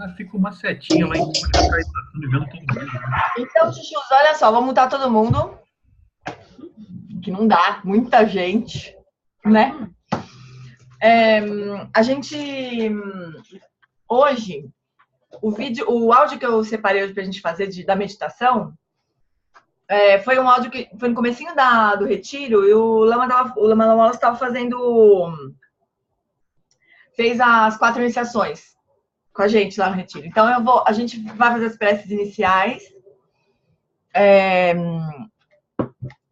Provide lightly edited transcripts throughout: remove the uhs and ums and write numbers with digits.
Ah, fica uma setinha lá em cima que atrás, tá vendo todo mundo, né? Então, Chuchus, olha só, vamos mutar todo mundo, que não dá, muita gente, né? É, a gente, hoje, o áudio que eu separei hoje pra gente fazer da meditação, foi um áudio que foi no comecinho do retiro e o Lama Wallace estava fez as 4 iniciações com a gente lá no retiro. Então a gente vai fazer as preces iniciais, é,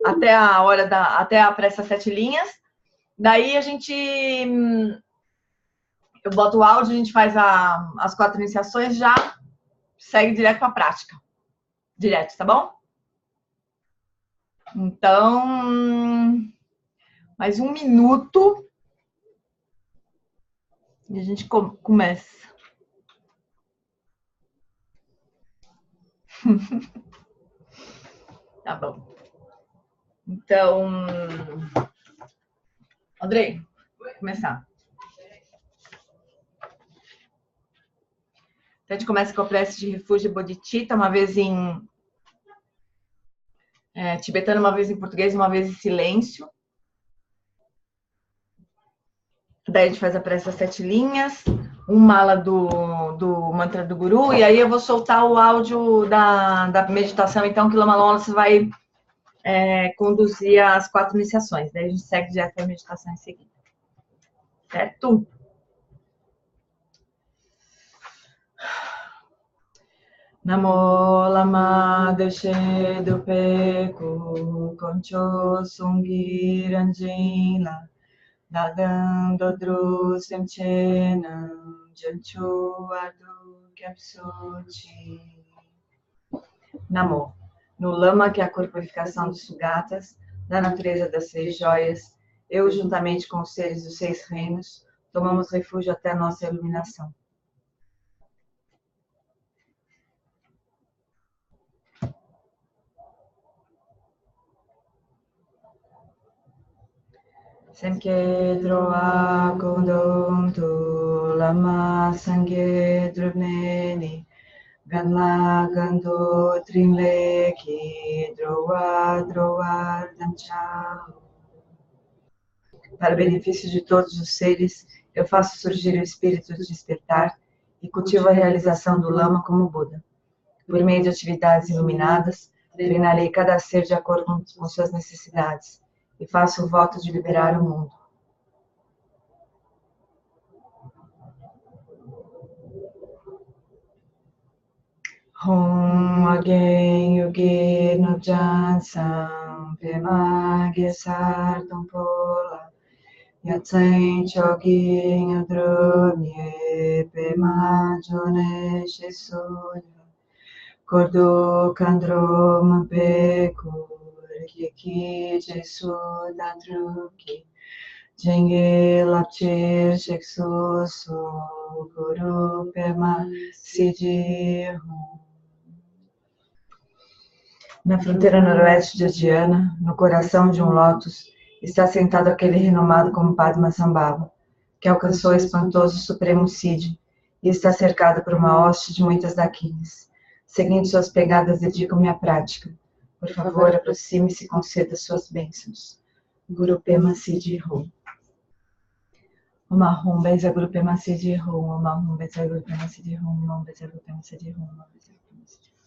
até a prece 7 linhas. Daí eu boto o áudio, a gente faz as 4 iniciações, já segue direto para a prática, direto, tá bom? Então, mais 1 minuto e a gente começa. Tá bom. Então, Andrei, vai começar. Então, a gente começa com a prece de refúgio Bodhicitta, uma vez em tibetano, uma vez em português, uma vez em silêncio. Daí a gente faz a prece das 7 linhas, um mala do mantra do guru, e aí eu vou soltar o áudio da meditação, então, que o Lama Wallace vai conduzir as 4 iniciações. Daí a gente segue direto para a meditação em seguida. Certo? Namo lama deshe dupe ku concho sungi ranjila Dagando dru semchenam janchu adu kyapsuchi. Namo. No lama que é a corporificação dos sugatas, da natureza das 6 joias, eu juntamente com os seres dos 6 reinos, tomamos refúgio até a nossa iluminação. Semke droa kondom tu lama sangye drupneni ganla gando trinle ki droa dancha. Para o benefício de todos os seres, eu faço surgir o espírito de despertar e cultivo a realização do lama como Buda. Por meio de atividades iluminadas, treinarei cada ser de acordo com suas necessidades e faço o voto de liberar o mundo. Hum again yugi no jansam pema gesar tompola Yatsen chogi adromye pema jone shesoya Kordo kandrom pekur kiki jesu dadruki Jenge laptir sheksu so guru pema siddhi. Na fronteira noroeste de Adiana, no coração de um lótus, está sentado aquele renomado como Padmasambhava, que alcançou o espantoso Supremo Siddhi e está cercado por uma hoste de muitas daquinas. Seguindo suas pegadas, dedico-me à prática. Por favor, aproxime-se e conceda suas bênçãos. Guru Pema Siddhi Ho. Uma Hum Beza Guru Pema Siddhi Ho. Uma Hum Beza Guru Pema Siddhi Ho. Uma Hum Beza Guru Pema Siddhi Ho. Uma Beza Guru Pema Siddhi Ho.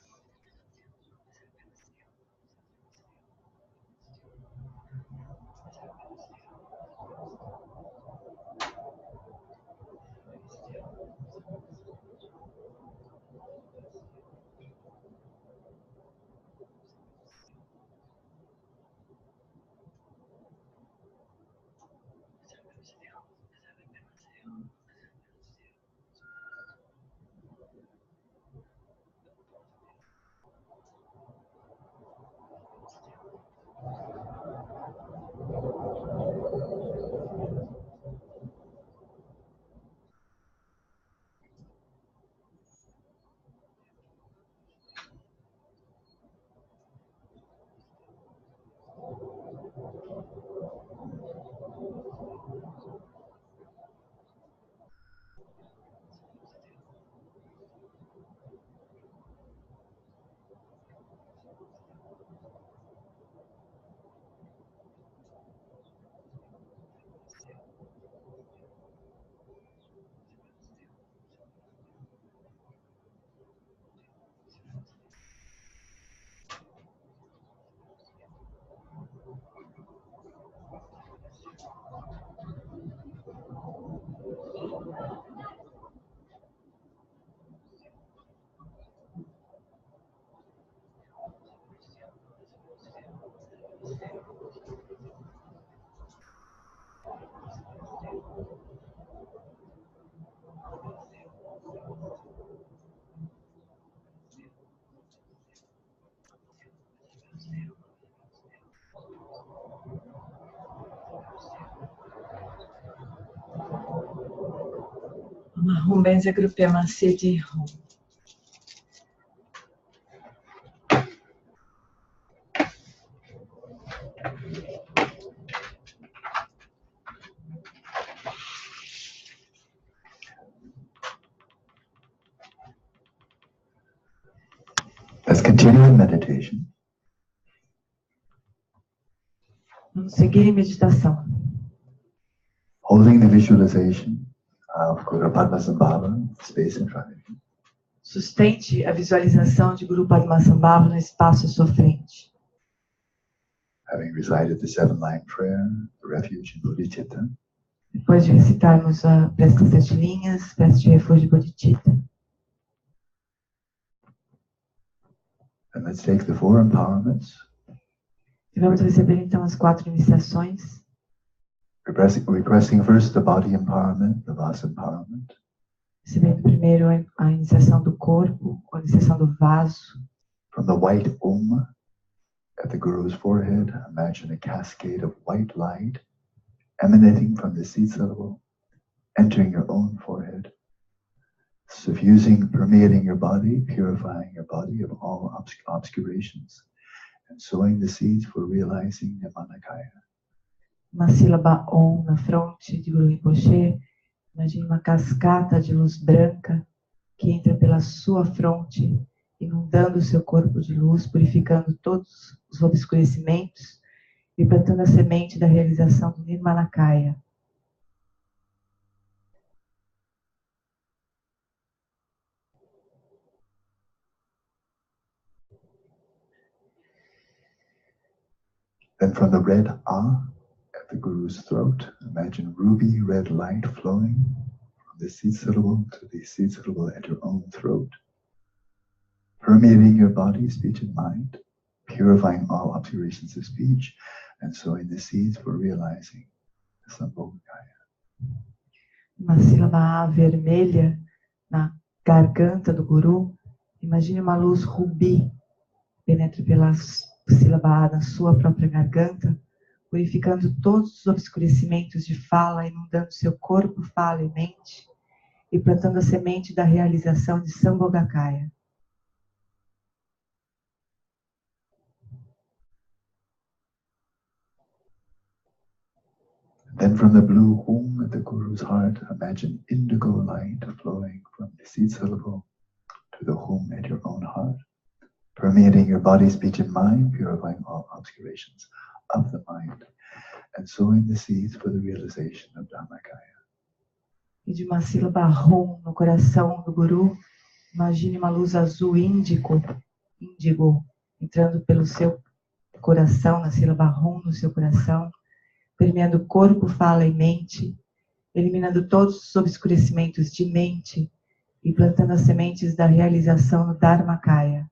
Rumbenza Grupema Siddhi Hum. Let's continue in meditation. Vamos seguir em meditação. Holding the visualization of Guru Padmasambhava, space in front of you. Sustente a visualização de Guru Padmasambhava no espaço à sua frente. Having recited the 7-line prayer, the refuge in Bodhicitta, Depois de recitarmos a prece das 7 linhas, prece de refúgio de Bodhicitta. and let's take the 4 empowerments. E vamos receber então as 4 iniciações. Requesting first the body empowerment, the vasa empowerment. Recebendo primeiro a iniciação do corpo, a iniciação do vaso. From the white Om at the Guru's forehead, imagine a cascade of white light emanating from the seed syllable, entering your own forehead, suffusing, permeating your body, purifying your body of all obscurations, and sowing the seeds for realizing Nirmanakaya. Uma sílaba Om na fronte de Guru Rinpoche. Imagine uma cascata de luz branca que entra pela sua fronte, inundando o seu corpo de luz, purificando todos os obscurecimentos e plantando a semente da realização do Nirmanakaya. Then from the red Ah at the Guru's throat, imagine ruby red light flowing from the seed syllable to the seed syllable at your own throat, permeating your body, speech, and mind, purifying all obscurations of speech, and sowing the seeds for realizing the Sambhogakaya. Uma sílaba A vermelha na garganta do Guru. Imagine uma luz rubi penetre pela sílaba A na sua própria garganta, purificando todos os obscurecimentos de fala, inundando seu corpo, fala e mente, e plantando a semente da realização de Sambhogakaya. Then from the blue Om at the Guru's heart, imagine indigo light flowing from the seed syllable to the Om at your own heart, permeating your body, speech, and mind, purifying all obscurations of the mind, and sowing the seeds for the realization of Dharmakaya. E de uma sílaba Hum no coração do Guru, imagine uma luz azul índigo, entrando pelo seu coração, na sílaba Hum no seu coração, permeando corpo, fala e mente, eliminando todos os obscurecimentos de mente e plantando as sementes da realização no Dharmakaya.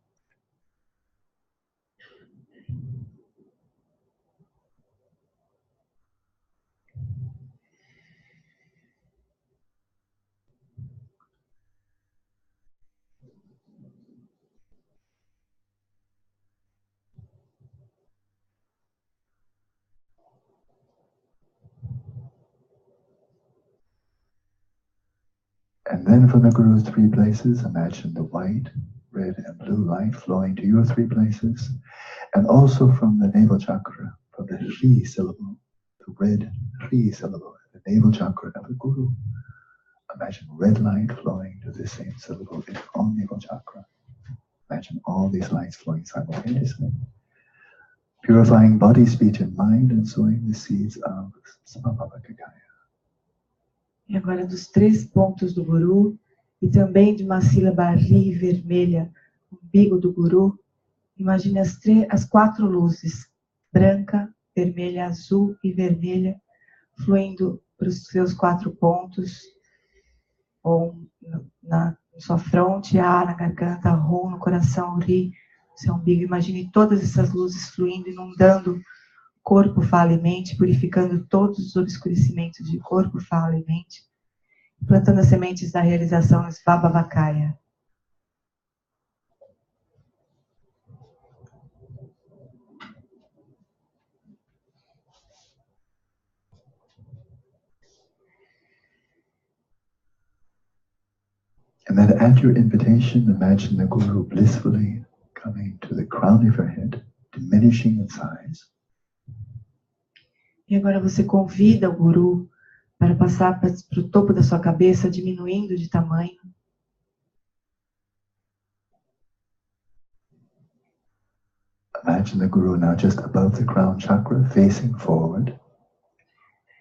And then from the Guru's 3 places, imagine the white, red, and blue light flowing to your 3 places, and also from the navel chakra, from the Hri syllable, the red Hri syllable, the navel chakra of the Guru. Imagine red light flowing to the same syllable in your own navel chakra. Imagine all these lights flowing simultaneously, purifying body, speech, and mind, and sowing the seeds of Sambhogakaya. E agora dos 3 pontos do Guru, e também de uma sílaba Ri vermelha, umbigo do Guru, imagine as 4 luzes, branca, vermelha, azul e vermelha, fluindo para os seus 4 pontos, ou na sua fronte, A na garganta, Hum no coração, Ri no seu umbigo. Imagine todas essas luzes fluindo, inundando corpo, fala e mente, purificando todos os obscurecimentos de corpo, fala e mente, plantando as sementes da realização no Svabhavakaya. And then at your invitation, imagine the Guru blissfully coming to the crown of your head, diminishing in size. E agora você convida o Guru para passar para o topo da sua cabeça, diminuindo de tamanho. Imagine the Guru now just above the crown chakra, facing forward.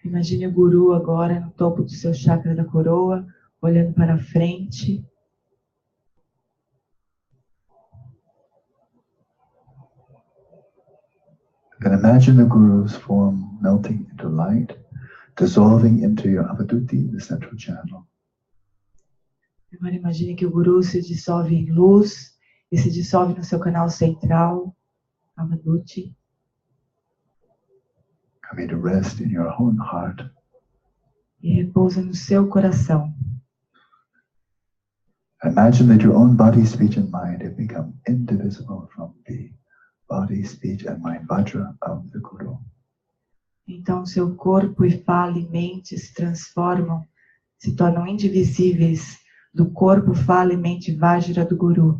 Imagine o Guru agora no topo do seu chakra da coroa, olhando para frente. And imagine the Guru's form melting into light, dissolving into your Avaduti, the central channel. Agora imagine que o Guru se dissolve em luz e se dissolve no seu canal central, Avaduti. Coming to rest in your own heart. E repousa no seu coração. Imagine that your own body, speech, and mind have become indivisible from the body, speech, and mind vajra of the Guru. Então seu corpo e fala e mente se transformam, se tornam indivisíveis do corpo, fala e mente vajra do Guru.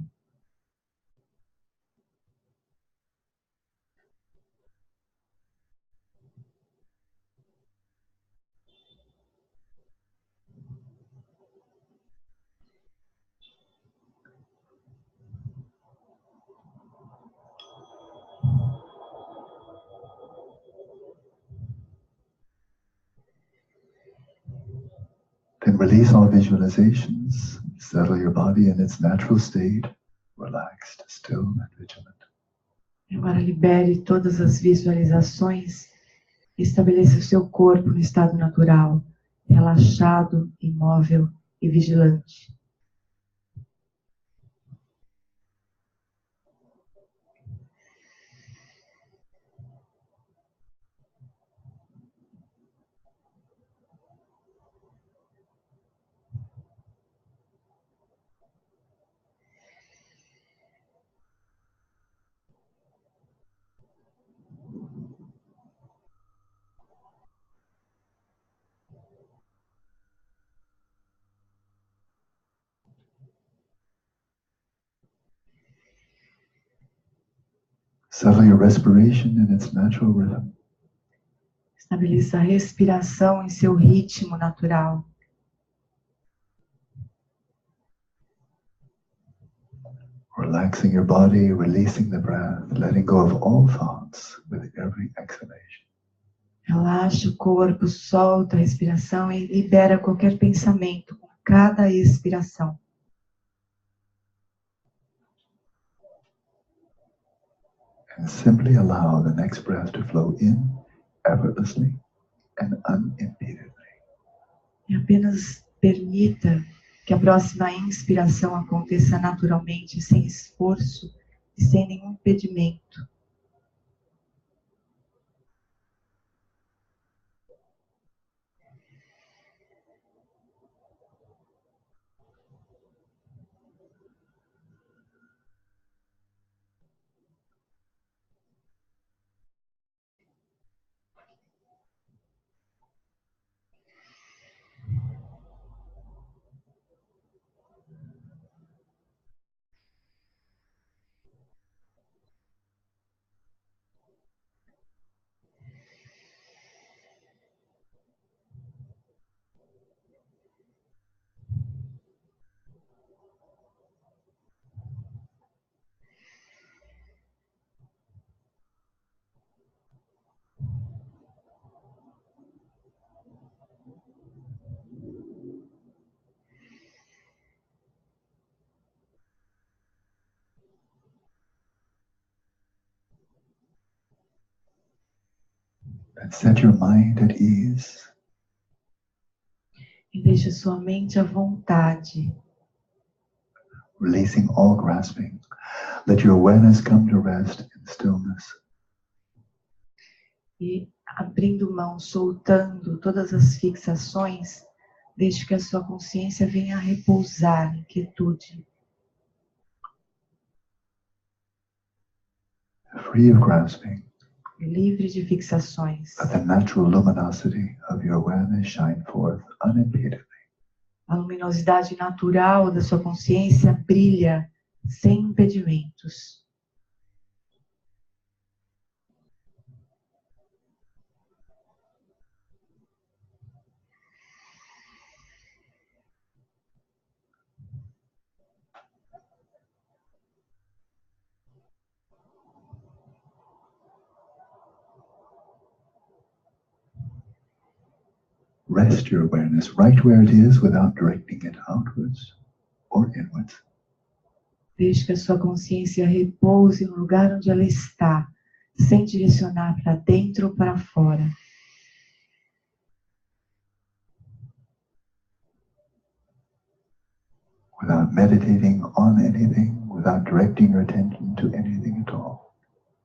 Then release all visualizations. Settle your body in its natural state, relaxed, still, and vigilant. Agora libere todas as visualizações e estabeleça o seu corpo no estado natural, relaxado, imóvel e vigilante. Settle your respiration in its natural rhythm. Estabeleça a respiração em seu ritmo natural. Relaxing your body, releasing the breath, letting go of all thoughts with every exhalation. Relaxa o corpo, solta a respiração e libera qualquer pensamento com cada expiração. And simply allow the next breath to flow in effortlessly and unimpededly. E apenas permita que a próxima inspiração aconteça naturalmente, sem esforço e sem nenhum impedimento. And set your mind at ease. E deixe sua mente à vontade. Releasing all grasping. Let your awareness come to rest in stillness. E abrindo mão, soltando todas as fixações, deixe que a sua consciência venha a repousar em quietude. Free of grasping. Livre de fixações. Let the natural luminosity of your awareness shine forth unimpededly. A luminosidade natural da sua consciência brilha sem impedimentos. Rest your awareness right where it is without directing it outwards or inwards. Deixe que a sua consciência repouse no lugar onde ela está, sem direcionar para dentro ou para fora. Without meditating on anything, without directing your attention to anything at all.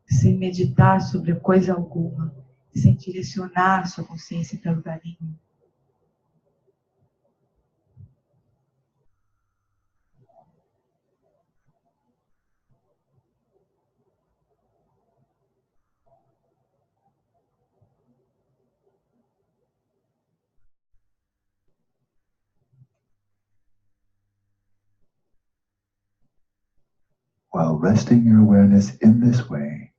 Sem meditar sobre coisa alguma, sem direcionar sua consciência para lugar nenhum. While resting your awareness in this way,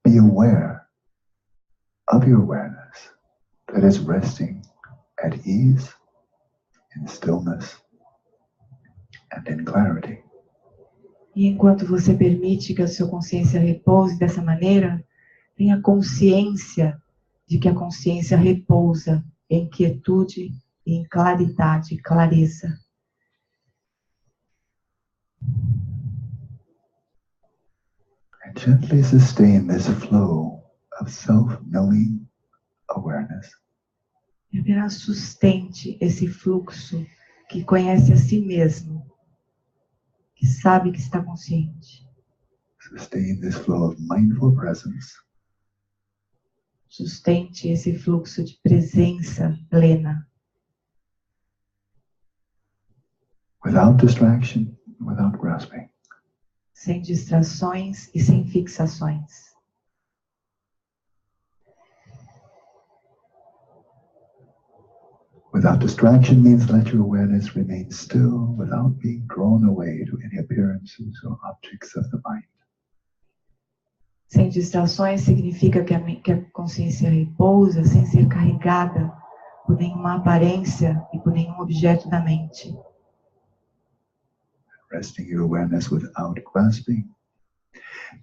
be aware of your awareness that is resting at ease, in stillness, and in clarity. E enquanto você permite que a sua consciência repouse dessa maneira, tenha consciência de que a consciência repousa em quietude e em claridade e clareza. And gently sustain this flow of self-knowing awareness. E apenas sustente esse fluxo que conhece a si mesmo, que sabe que está consciente. Sustain this flow of mindful presence. Sustente esse fluxo de presença plena. Without distraction, without grasping. Sem distrações e sem fixações. Without distraction means let your awareness remain still without being drawn away to any appearances or objects of the mind. Sem distrações significa que a consciência repousa sem ser carregada por nenhuma aparência e por nenhum objeto da mente. Resting your awareness without grasping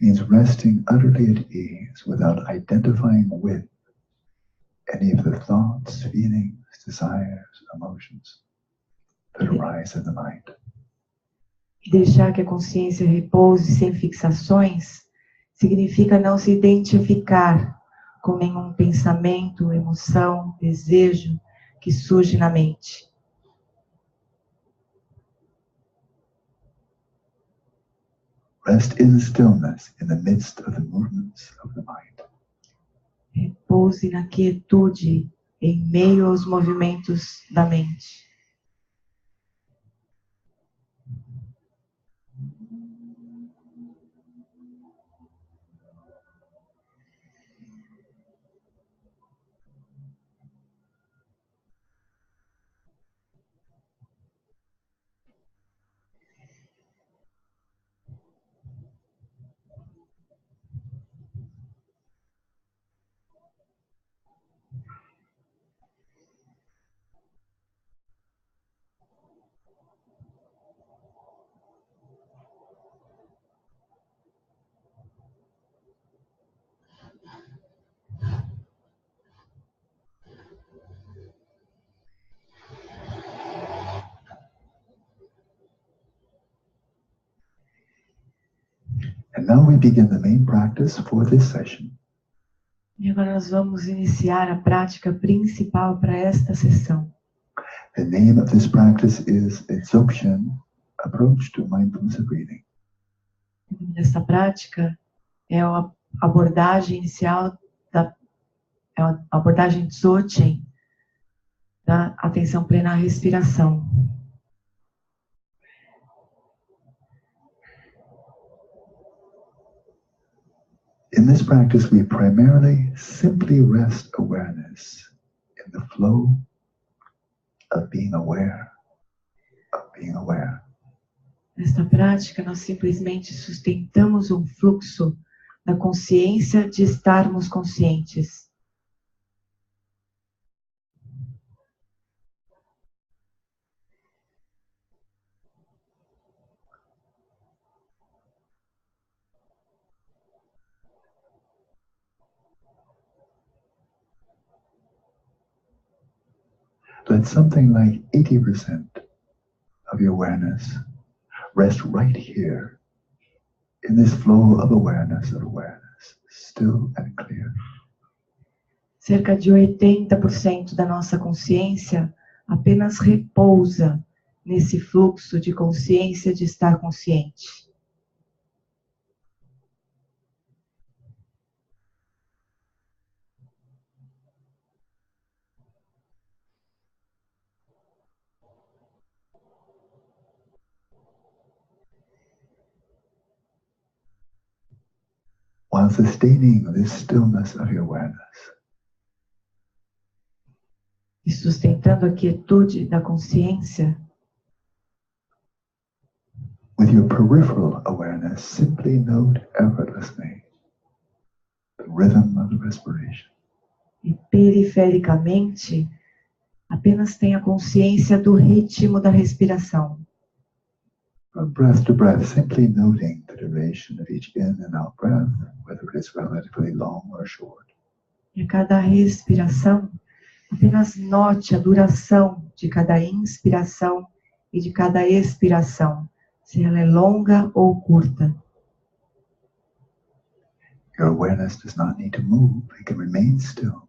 means resting utterly at ease without identifying with any of the thoughts, feelings, desires, emotions that arise in the mind. E deixar que a consciência repouse sem fixações significa não se identificar com nenhum pensamento, emoção, desejo que surge na mente. Rest in stillness in the midst of the movements of the mind. Repouse na quietude em meio aos movimentos da mente. And now we begin the main practice for this session. E agora nós vamos iniciar a prática principal para esta sessão. The name of this practice is Dzogchen, Approach to Mindfulness of Breathing. O nome desta prática é a abordagem inicial a abordagem Dzogchen da atenção plena à respiração. In this practice, we primarily simply rest awareness in the flow of being aware being aware. Nesta prática, nós simplesmente sustentamos um fluxo da consciência de estarmos conscientes. Let something like 80% of your awareness rest right here in this flow of awareness, still and clear. Cerca de 80% da nossa consciência apenas repousa nesse fluxo de consciência de estar consciente. While sustaining this stillness of your awareness, E sustentando a quietude da consciência, with your peripheral awareness, simply note effortlessly the rhythm of the respiration. e perifericamente, apenas tenha consciência do ritmo da respiração. From breath to breath, simply noting the duration of each in and out breath, whether it is relatively long or short. E a cada respiração, apenas note a duração de cada inspiração e de cada expiração, se ela é longa ou curta. Your awareness does not need to move, it can remain still.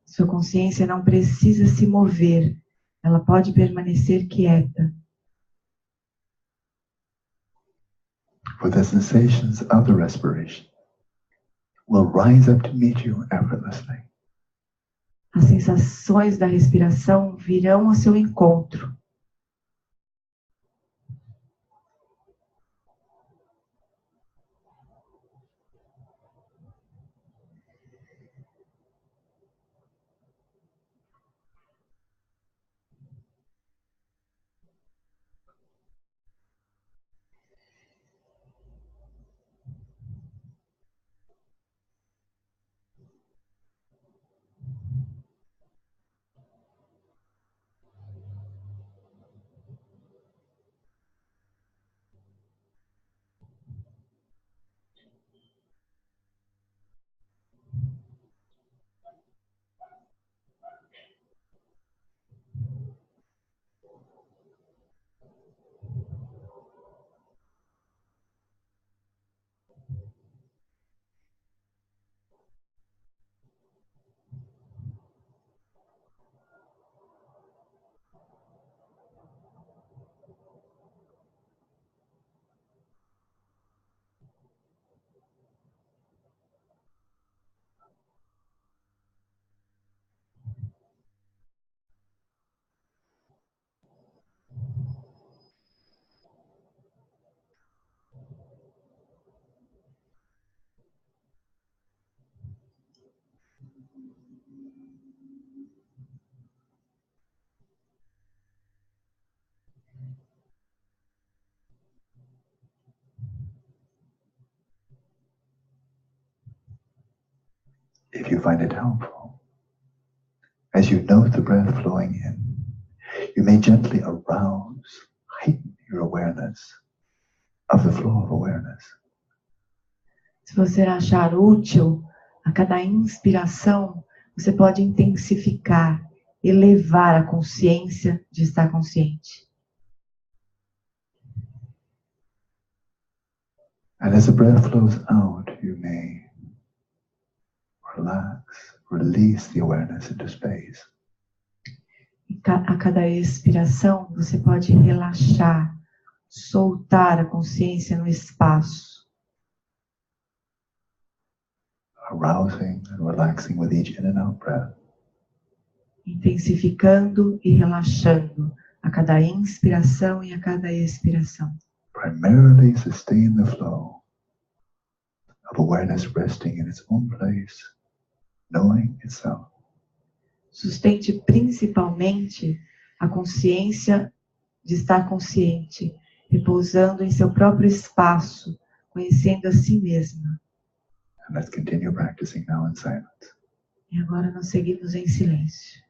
Sua consciência não precisa se mover, ela pode permanecer quieta. For the sensations of the respiration will rise up to meet you effortlessly. As sensações da respiração virão ao seu encontro. If you find it helpful, as you note the breath flowing in, you may gently arouse, heighten your awareness of the flow of awareness. Se você achar útil, a cada inspiração, você pode intensificar, elevar a consciência de estar consciente. And as the breath flows out, you may relax, release the awareness into space. A cada expiração, você pode relaxar, soltar a consciência no espaço, Arousing and relaxing with each in and out breath. intensificando e relaxando a cada inspiração e a cada expiração. Primarily sustain the flow of awareness resting in its own place, knowing itself. Sustente principalmente a consciência de estar consciente, repousando em seu próprio espaço, conhecendo a si mesma. And let's continue practicing now in silence. E agora nós seguimos em silêncio.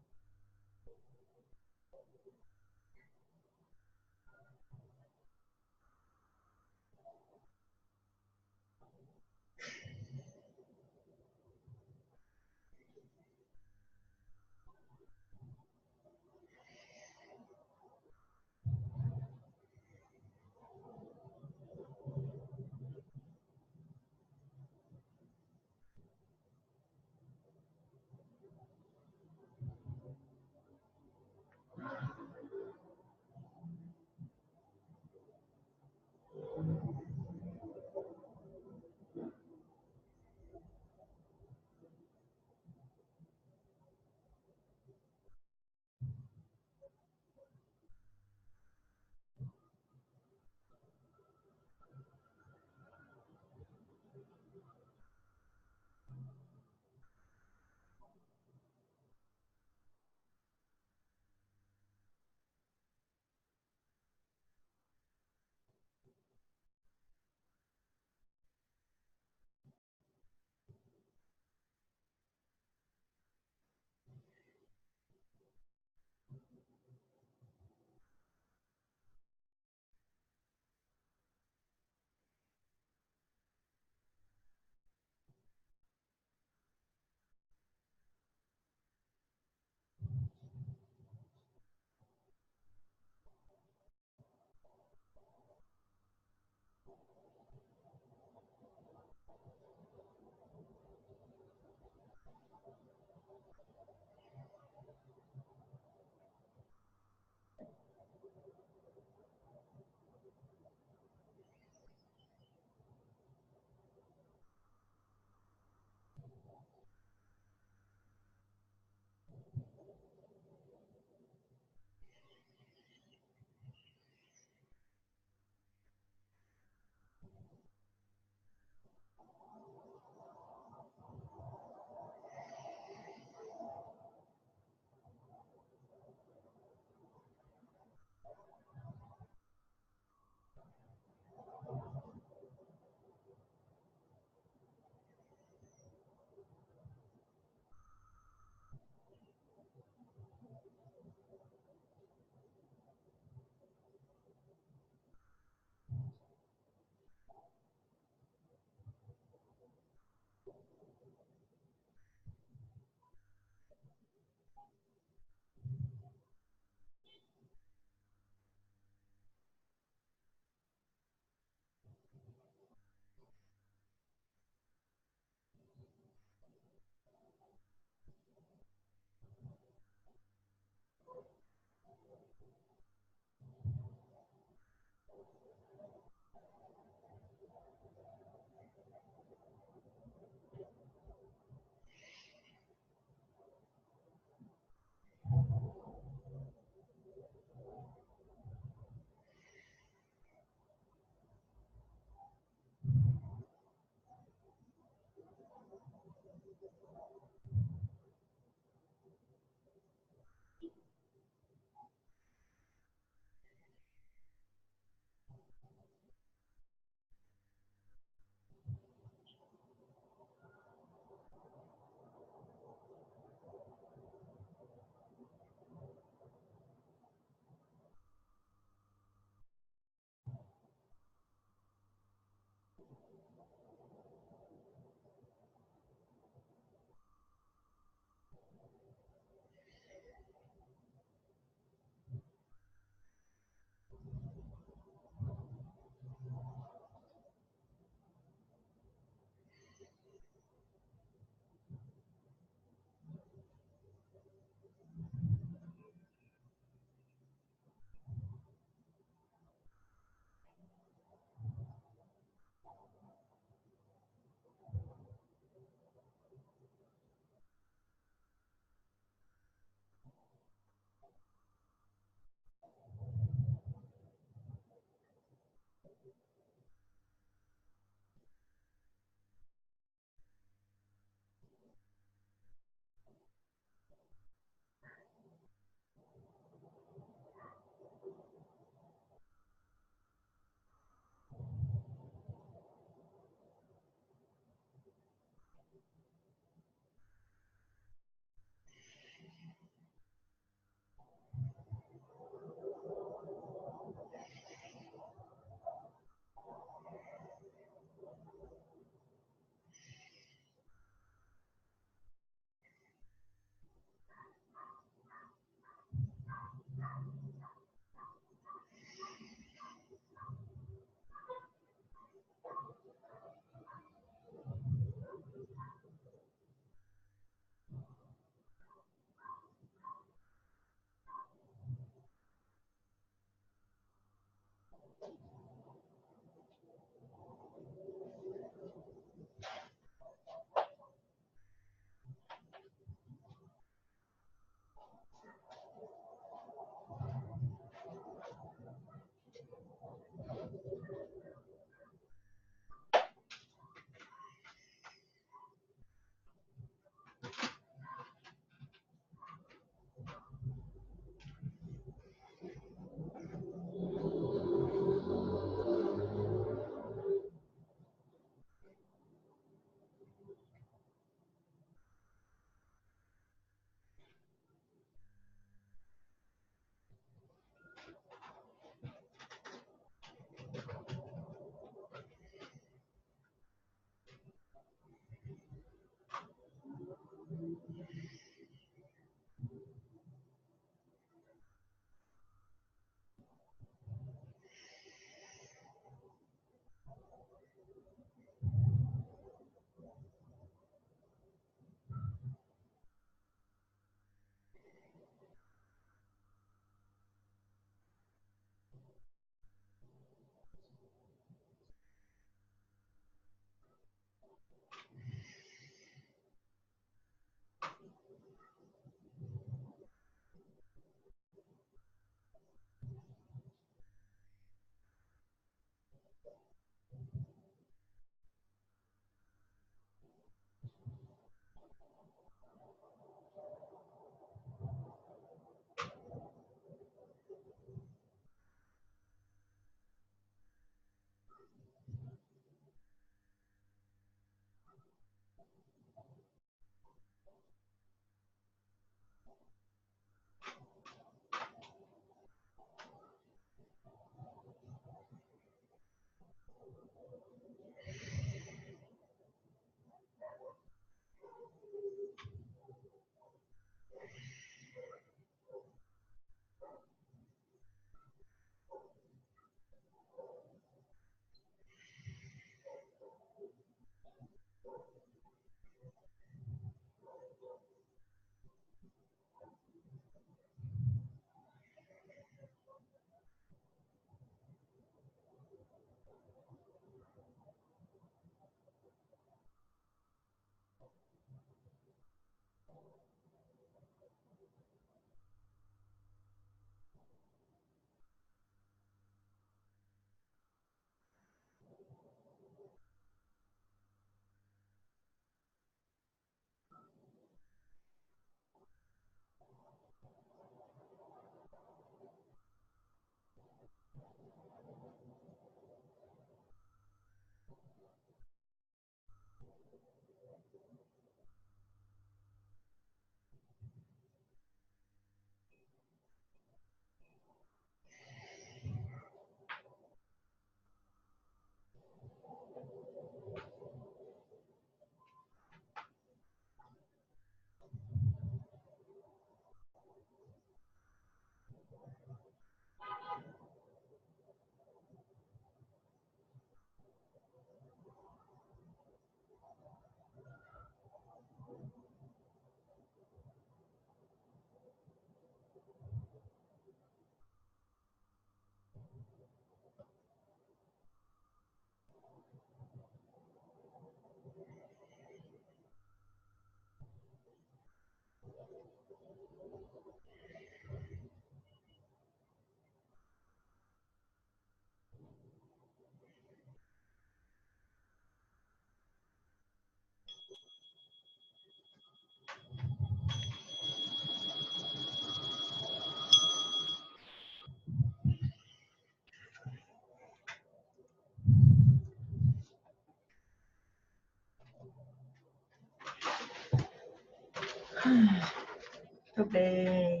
Muito bem.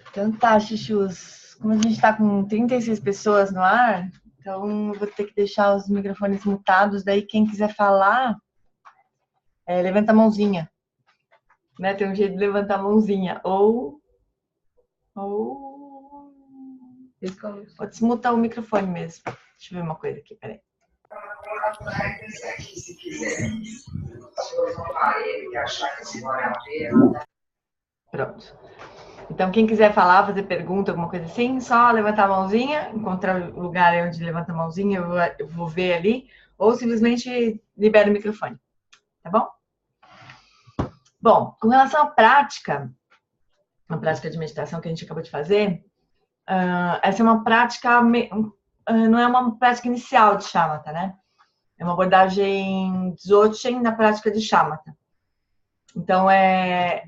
Então tá, chuchus. Como a gente está com 36 pessoas no ar, então eu vou ter que deixar os microfones mutados. Daí quem quiser falar, levanta a mãozinha. Né? Tem um jeito de levantar a mãozinha. Ou pode desmutar o microfone mesmo. Deixa eu ver uma coisa aqui, peraí. Se quiser. Pronto. Então, quem quiser falar, fazer pergunta, alguma coisa assim, só levantar a mãozinha, encontrar o lugar onde levanta a mãozinha, eu vou ver ali, ou simplesmente libera o microfone. Tá bom? Bom, com relação à prática, a prática de meditação que a gente acabou de fazer, essa é uma prática, não é uma prática inicial de Shamatha, né? É uma abordagem Dzogchen na prática de Shamatha. Então, é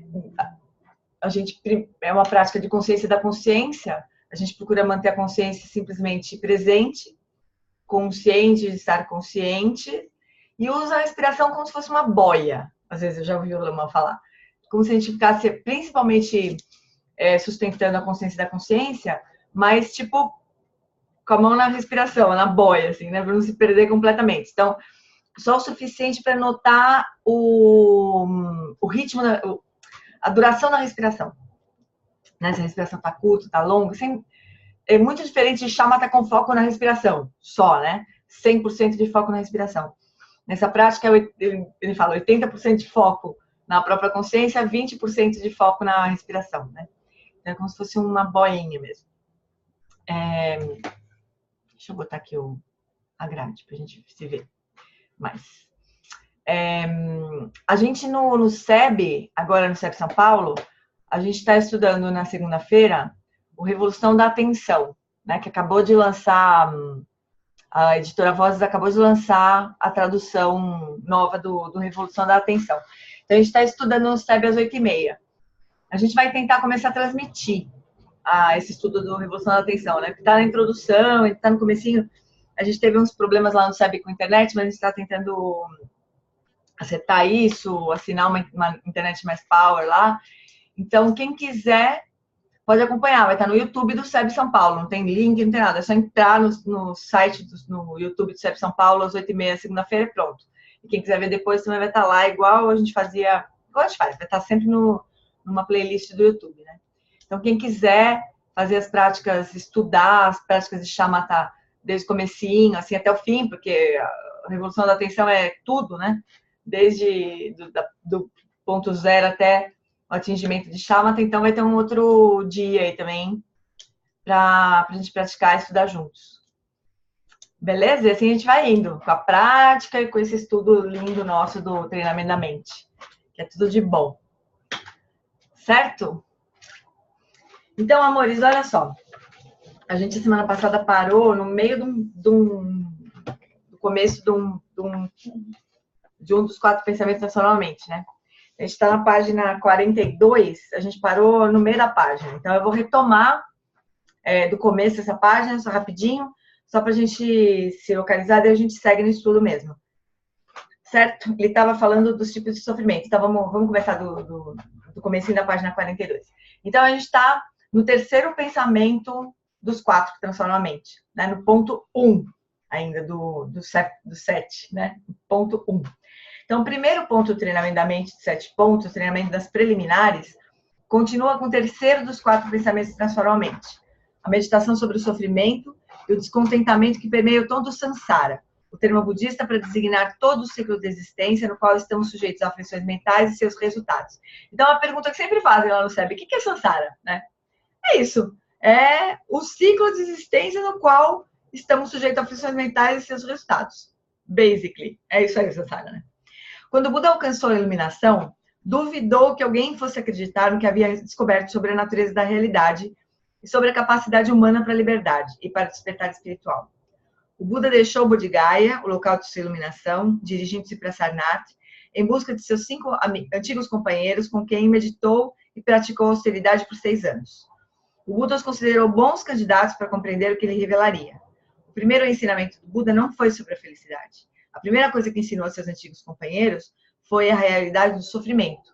uma prática de consciência da consciência. A gente procura manter a consciência simplesmente presente, consciente de estar consciente, e usa a respiração como se fosse uma boia. Às vezes eu já ouvi o Lama falar. Como se a gente ficasse principalmente sustentando a consciência da consciência, mas tipo com a mão na respiração, na boia, assim, né? Para não se perder completamente. Então, só o suficiente para notar o ritmo, a duração da respiração. Né? Se a respiração está curta, está longa, é muito diferente de Shamatha com foco na respiração, só, né? 100% de foco na respiração. Nessa prática, ele fala 80% de foco na própria consciência, 20% de foco na respiração, né? É como se fosse uma boinha mesmo. Deixa eu botar aqui a grade para a gente se ver mais. A gente no SEB, agora no SEB São Paulo, a gente está estudando na segunda-feira o Revolução da Atenção, né, que acabou de lançar, a editora Vozes acabou de lançar a tradução nova do Revolução da Atenção. Então, a gente está estudando no SEB às 8h30. A gente vai tentar começar a transmitir esse estudo do Revolução da Atenção, né? Porque está na introdução, está no comecinho. A gente teve uns problemas lá no SEB com a internet, mas a gente está tentando acertar isso, assinar uma internet mais power lá. Então, quem quiser pode acompanhar, vai estar no YouTube do SEB São Paulo, não tem link, não tem nada, é só entrar no site, no YouTube do SEB São Paulo, às 8h30, segunda-feira, e pronto. E quem quiser ver depois também vai estar lá, igual a gente fazia, igual a gente faz, vai estar sempre numa playlist do YouTube, né? Então, quem quiser fazer as práticas, estudar as práticas de Shamatha desde o comecinho, assim, até o fim, porque a Revolução da Atenção é tudo, né? Desde do ponto zero até o atingimento de Shamatha, então vai ter um outro dia aí também para a gente praticar e estudar juntos. Beleza? E assim a gente vai indo, com a prática e com esse estudo lindo nosso do treinamento da mente, que é tudo de bom. Certo? Então, amores, olha só. A gente, semana passada, parou no meio do começo de um dos 4 pensamentos nacionalmente, né? A gente está na página 42, a gente parou no meio da página. Então, eu vou retomar do começo dessa página, só rapidinho, só para a gente se localizar, daí a gente segue no estudo mesmo. Certo? Ele estava falando dos tipos de sofrimento. Então, vamos começar do comecinho da página 42. Então, a gente está no terceiro pensamento dos 4 que transformam a mente, né? No ponto 1 ainda do 7, né? Ponto 1. Então, o primeiro ponto do treinamento da mente, de 7 pontos, o treinamento das preliminares, continua com o terceiro dos 4 pensamentos que transformam a mente. A meditação sobre o sofrimento e o descontentamento que permeia todo o samsara, o termo budista para designar todo o ciclo de existência no qual estamos sujeitos a aflições mentais e seus resultados. Então, a pergunta que sempre fazem lá no SEB, o que é samsara, né? É isso, é o ciclo de existência no qual estamos sujeitos a aflições mentais e seus resultados. Basically, é isso aí, samsara, né? Quando o Buda alcançou a iluminação, duvidou que alguém fosse acreditar no que havia descoberto sobre a natureza da realidade e sobre a capacidade humana para a liberdade e para o despertar espiritual. O Buda deixou Bodhigaya, o local de sua iluminação, dirigindo-se para Sarnath, em busca de seus 5 antigos companheiros com quem meditou e praticou austeridade por 6 anos. O Buda os considerou bons candidatos para compreender o que ele revelaria. O primeiro ensinamento do Buda não foi sobre a felicidade. A primeira coisa que ensinou a seus antigos companheiros foi a realidade do sofrimento.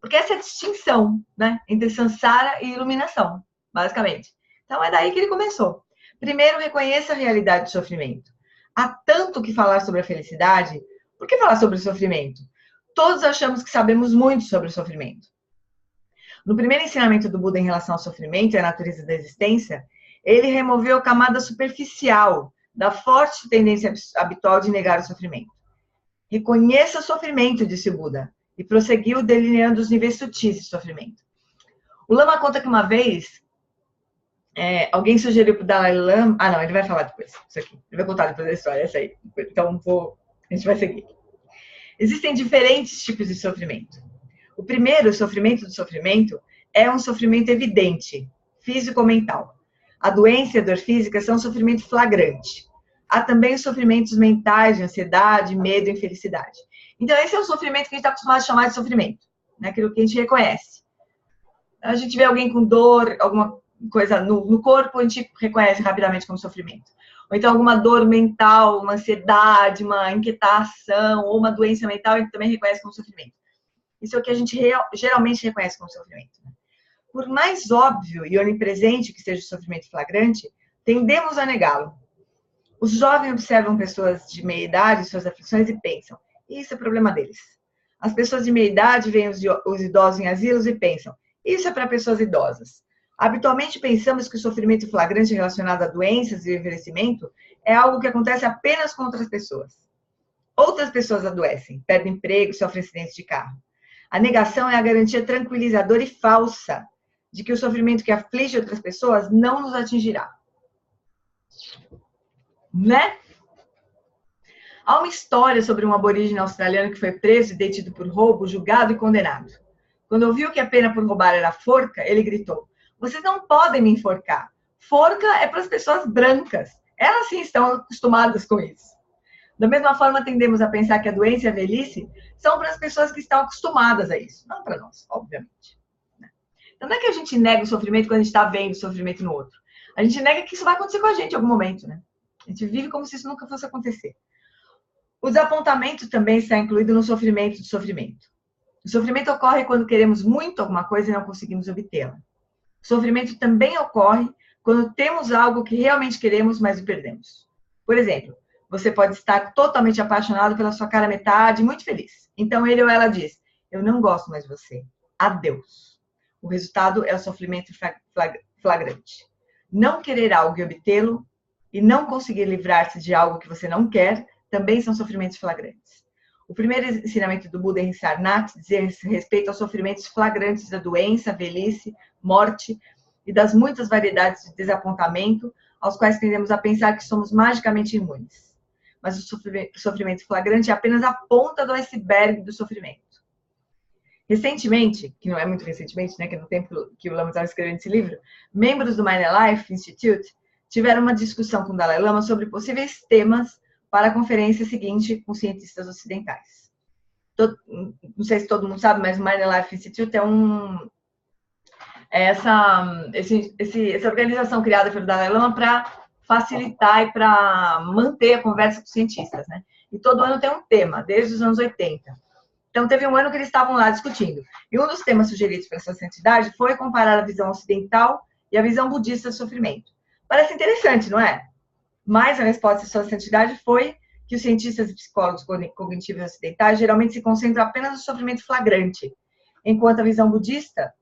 Porque essa é a distinção, né, entre samsara e iluminação, basicamente. Então é daí que ele começou. Primeiro, reconheça a realidade do sofrimento. Há tanto que falar sobre a felicidade, por que falar sobre o sofrimento? Todos achamos que sabemos muito sobre o sofrimento. No primeiro ensinamento do Buda em relação ao sofrimento e à natureza da existência, ele removeu a camada superficial da forte tendência habitual de negar o sofrimento. Reconheça o sofrimento, disse o Buda, e prosseguiu delineando os níveis sutis de sofrimento. O Lama conta que uma vez, alguém sugeriu para o Dalai Lama... Ah, não, ele vai falar depois, isso aqui. Ele vai contar depois da história, essa aí. Então, a gente vai seguir. Existem diferentes tipos de sofrimento. O primeiro, o sofrimento do sofrimento, é um sofrimento evidente, físico ou mental. A doença e a dor física são um sofrimento flagrante. Há também os sofrimentos mentais, de ansiedade, medo e infelicidade. Então, esse é o sofrimento que a gente está acostumado a chamar de sofrimento, né? Aquilo que a gente reconhece. A gente vê alguém com dor, alguma coisa no corpo, a gente reconhece rapidamente como sofrimento. Ou então alguma dor mental, uma ansiedade, uma inquietação, ou uma doença mental, a gente também reconhece como sofrimento. Isso é o que a gente geralmente reconhece como sofrimento. Por mais óbvio e onipresente que seja o sofrimento flagrante, tendemos a negá-lo. Os jovens observam pessoas de meia idade, suas aflições, e pensam, isso é problema deles. As pessoas de meia idade veem os idosos em asilos e pensam, isso é para pessoas idosas. Habitualmente pensamos que o sofrimento flagrante relacionado a doenças e envelhecimento é algo que acontece apenas com outras pessoas. Outras pessoas adoecem, perdem emprego, sofrem acidentes de carro. A negação é a garantia tranquilizadora e falsa de que o sofrimento que aflige outras pessoas não nos atingirá. Né? Há uma história sobre um aborígene australiano que foi preso e detido por roubo, julgado e condenado. Quando ouviu que a pena por roubar era forca, ele gritou, vocês não podem me enforcar. Forca é para as pessoas brancas. Elas sim estão acostumadas com isso. Da mesma forma, tendemos a pensar que a doença e a velhice são para as pessoas que estão acostumadas a isso. Não para nós, obviamente. Então, não é que a gente nega o sofrimento quando a gente está vendo o sofrimento no outro. A gente nega que isso vai acontecer com a gente em algum momento, né? A gente vive como se isso nunca fosse acontecer. O desapontamento também está incluído no sofrimento do sofrimento. O sofrimento ocorre quando queremos muito alguma coisa e não conseguimos obtê-la. O sofrimento também ocorre quando temos algo que realmente queremos, mas o perdemos. Por exemplo, você pode estar totalmente apaixonado pela sua cara metade, muito feliz. Então ele ou ela diz, eu não gosto mais de você. Adeus. O resultado é o sofrimento flagrante. Não querer algo e obtê-lo e não conseguir livrar-se de algo que você não quer também são sofrimentos flagrantes. O primeiro ensinamento do Buda em Sarnath diz respeito aos sofrimentos flagrantes da doença, velhice, morte e das muitas variedades de desapontamento aos quais tendemos a pensar que somos magicamente imunes. Mas o sofrimento flagrante é apenas a ponta do iceberg do sofrimento. Recentemente, que não é muito recentemente, né, que é no tempo que o Lama estava escrevendo esse livro, membros do Mind Life Institute tiveram uma discussão com o Dalai Lama sobre possíveis temas para a conferência seguinte com cientistas ocidentais. Não sei se todo mundo sabe, mas o Mind Life Institute é essa organização criada pelo Dalai Lama para facilitar e para manter a conversa com os cientistas, né? E todo ano tem um tema, desde os anos 80. Então, teve um ano que eles estavam lá discutindo. E um dos temas sugeridos pela essa entidade foi comparar a visão ocidental e a visão budista do sofrimento. Parece interessante, não é? Mas a resposta da sua entidade foi que os cientistas e psicólogos cognitivos ocidentais geralmente se concentram apenas no sofrimento flagrante, enquanto a visão budista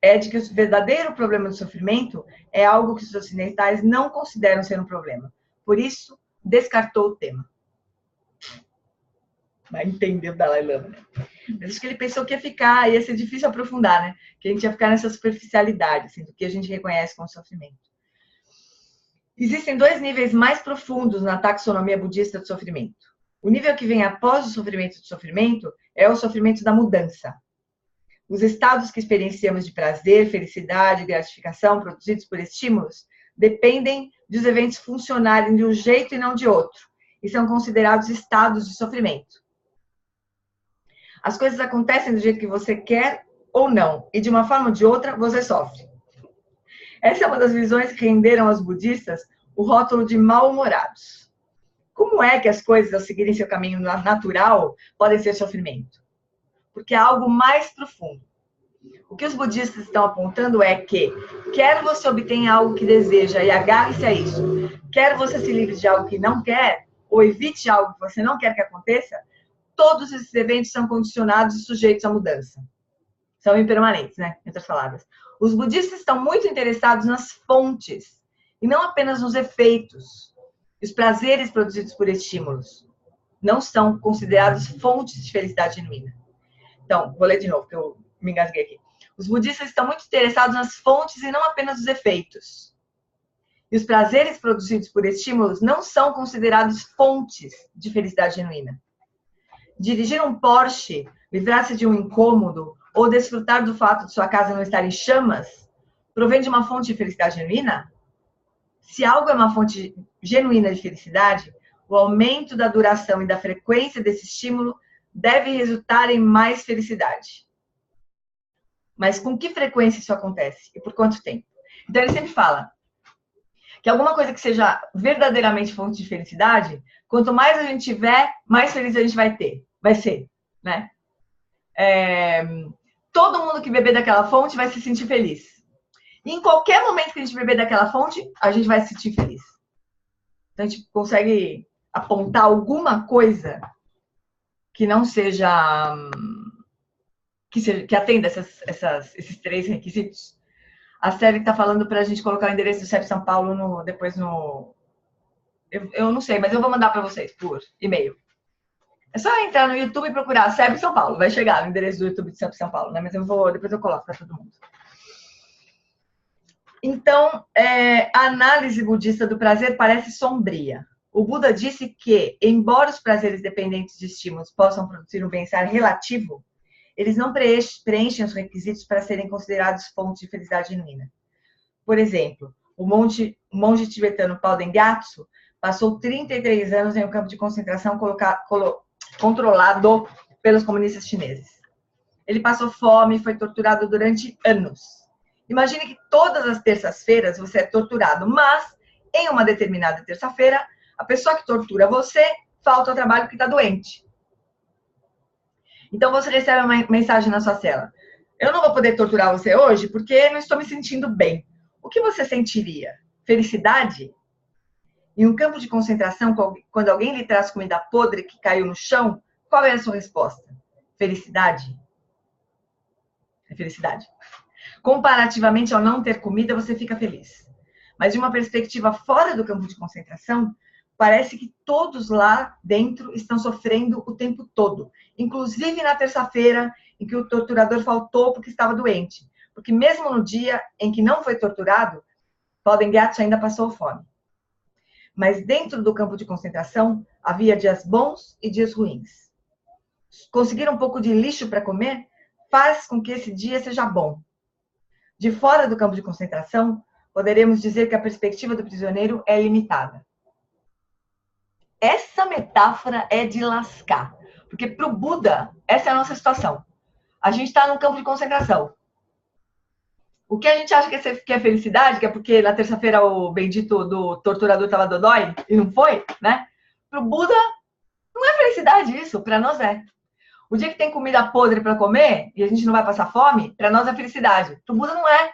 é de que o verdadeiro problema do sofrimento é algo que os ocidentais não consideram ser um problema. Por isso, descartou o tema. Vai entender o Dalai Lama, né? Mas acho que ele pensou que ia ser difícil aprofundar, né? Que a gente ia ficar nessa superficialidade, assim, do que a gente reconhece como sofrimento. Existem dois níveis mais profundos na taxonomia budista do sofrimento. O nível que vem após o sofrimento do sofrimento é o sofrimento da mudança. Os estados que experienciamos de prazer, felicidade e gratificação produzidos por estímulos dependem dos eventos funcionarem de um jeito e não de outro, e são considerados estados de sofrimento. As coisas acontecem do jeito que você quer ou não, e de uma forma ou de outra você sofre. Essa é uma das visões que renderam aos budistas o rótulo de mal-humorados. Como é que as coisas, ao seguirem seu caminho natural, podem ser sofrimento? porque é algo mais profundo. O que os budistas estão apontando é que, quer você obtenha algo que deseja e agarre-se a isso, quer você se livre de algo que não quer, ou evite algo que você não quer que aconteça, todos esses eventos são condicionados e sujeitos à mudança. São impermanentes, né? Em outras palavras. Os budistas estão muito interessados nas fontes, e não apenas nos efeitos. Os prazeres produzidos por estímulos não são considerados fontes de felicidade genuína. Então, vou ler de novo, porque eu me engasguei aqui. Os budistas estão muito interessados nas fontes e não apenas nos efeitos. E os prazeres produzidos por estímulos não são considerados fontes de felicidade genuína. Dirigir um Porsche, livrar-se de um incômodo ou desfrutar do fato de sua casa não estar em chamas provém de uma fonte de felicidade genuína? Se algo é uma fonte genuína de felicidade, o aumento da duração e da frequência desse estímulo deve resultar em mais felicidade. Mas com que frequência isso acontece? E por quanto tempo? Então ele sempre fala que alguma coisa que seja verdadeiramente fonte de felicidade, quanto mais a gente tiver, mais feliz a gente vai ser, né? Todo mundo que beber daquela fonte vai se sentir feliz. E em qualquer momento que a gente beber daquela fonte, a gente vai se sentir feliz. Então a gente consegue apontar alguma coisa que não seja... que atenda esses 3 requisitos. A série está falando para a gente colocar o endereço do CEP São Paulo depois no... Eu não sei, mas eu vou mandar para vocês por e-mail. É só entrar no YouTube e procurar CEP São Paulo. Vai chegar o endereço do YouTube de CEP São Paulo, né? Mas depois eu coloco para todo mundo. Então, a análise budista do prazer parece sombria. O Buda disse que, embora os prazeres dependentes de estímulos possam produzir um bem-estar relativo, eles não preenchem os requisitos para serem considerados fontes de felicidade genuína. Por exemplo, o monge tibetano Pauden Gyatso passou 33 anos em um campo de concentração controlado pelos comunistas chineses. Ele passou fome e foi torturado durante anos. Imagine que todas as terças-feiras você é torturado, mas em uma determinada terça-feira, a pessoa que tortura você falta ao trabalho porque está doente. Então você recebe uma mensagem na sua cela. Eu não vou poder torturar você hoje porque não estou me sentindo bem. O que você sentiria? Felicidade? Em um campo de concentração, quando alguém lhe traz comida podre que caiu no chão, qual é a sua resposta? Felicidade? É felicidade. Comparativamente ao não ter comida, você fica feliz. Mas de uma perspectiva fora do campo de concentração, parece que todos lá dentro estão sofrendo o tempo todo. Inclusive na terça-feira, em que o torturador faltou porque estava doente. Porque mesmo no dia em que não foi torturado, Pauden Gyatso ainda passou fome. Mas dentro do campo de concentração, havia dias bons e dias ruins. Conseguir um pouco de lixo para comer faz com que esse dia seja bom. De fora do campo de concentração, poderemos dizer que a perspectiva do prisioneiro é limitada. Essa metáfora é de lascar. Porque para o Buda, essa é a nossa situação. A gente está num campo de concentração. O que a gente acha que é felicidade, que é porque na terça-feira o bendito do torturador estava dodói e não foi, né? Para o Buda, não é felicidade isso, para nós é. O dia que tem comida podre para comer e a gente não vai passar fome, para nós é felicidade. Para o Buda não é.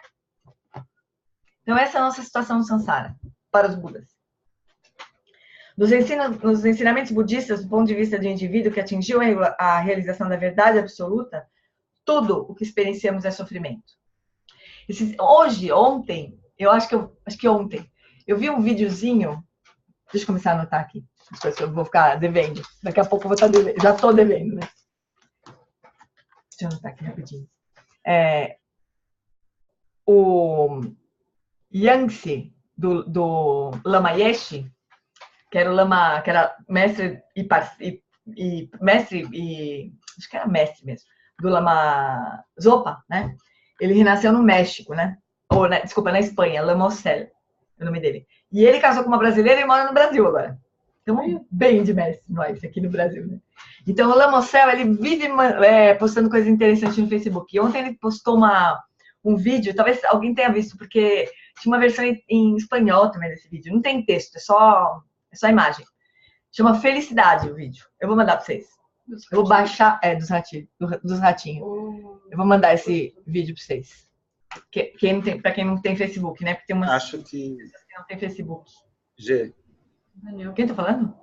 Então essa é a nossa situação no Sansara, para os Budas. Nos ensinamentos budistas, do ponto de vista do indivíduo que atingiu a realização da verdade absoluta, tudo o que experienciamos é sofrimento. Ontem, eu vi um videozinho, deixa eu começar a anotar aqui, as coisas que eu vou ficar devendo, daqui a pouco eu vou estar devendo, já estou devendo, né? Deixa eu anotar aqui rapidinho. O Yangtze, do Lama Yeshe, que era o Lama, que era mestre acho que era mestre mesmo, do Lama Zopa, né? Ele renasceu no México, né? Desculpa, na Espanha, Lama Ocel, é o nome dele. E ele casou com uma brasileira e mora no Brasil agora. Então, bem de mestre nós aqui no Brasil, né? Então, o Lama Ocel, ele vive postando coisas interessantes no Facebook. E ontem ele postou um vídeo, talvez alguém tenha visto, porque tinha uma versão em espanhol também desse vídeo. Não tem texto, é só imagem. Chama Felicidade o vídeo. Eu vou mandar para vocês. Eu vou baixar, dos ratinhos. Eu vou mandar esse vídeo para vocês. Para quem não tem Facebook, né? Porque tem umas Acho que não tem Facebook. G. Daniel. Quem tá falando?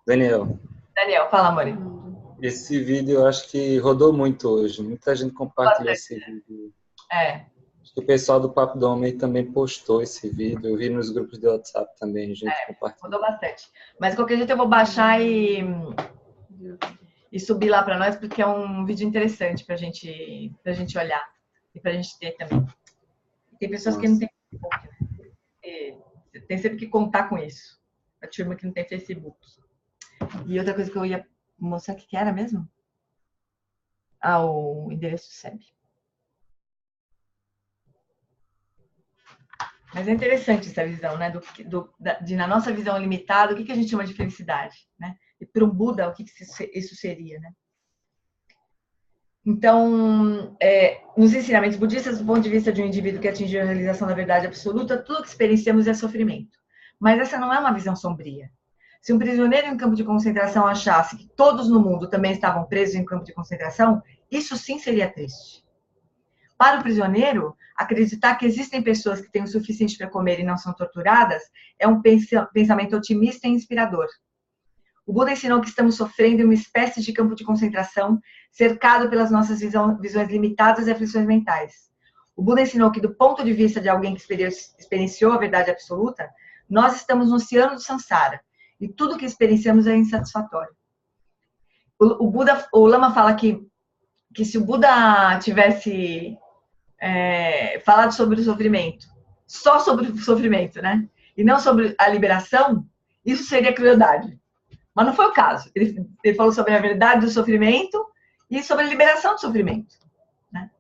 Daniel. Daniel, fala, amor. Esse vídeo eu acho que rodou muito hoje. Muita gente compartilhou esse vídeo. Acho que o pessoal do Papo do Homem também postou esse vídeo. Eu vi nos grupos de WhatsApp também, gente compartilhou. Rodou bastante. Mas qualquer jeito eu vou baixar e subir lá para nós, porque é um vídeo interessante pra gente olhar e pra gente ter também. Tem pessoas que não têm Facebook, né? Tem sempre que contar com isso. A turma que não tem Facebook. E outra coisa que eu ia mostrar, o que era mesmo? O endereço do SEB. Mas é interessante essa visão, né? Na nossa visão limitada, o que a gente chama de felicidade, né? E para um Buda, o que isso seria, né? Então, nos ensinamentos budistas, do ponto de vista de um indivíduo que atingiu a realização da verdade absoluta, tudo que experienciamos é sofrimento. Mas essa não é uma visão sombria. Se um prisioneiro em um campo de concentração achasse que todos no mundo também estavam presos em um campo de concentração, isso sim seria triste. Para o prisioneiro, acreditar que existem pessoas que têm o suficiente para comer e não são torturadas é um pensamento otimista e inspirador. O Buda ensinou que estamos sofrendo em uma espécie de campo de concentração, cercado pelas nossas visões limitadas e aflições mentais. O Buda ensinou que, do ponto de vista de alguém que experienciou a verdade absoluta, nós estamos no oceano do Sansara, e tudo que experienciamos é insatisfatório. O Lama fala que se o Buda tivesse falado sobre o sofrimento, só sobre o sofrimento, né? E não sobre a liberação, isso seria crueldade. Mas não foi o caso. Ele falou sobre a verdade do sofrimento e sobre a liberação do sofrimento, né?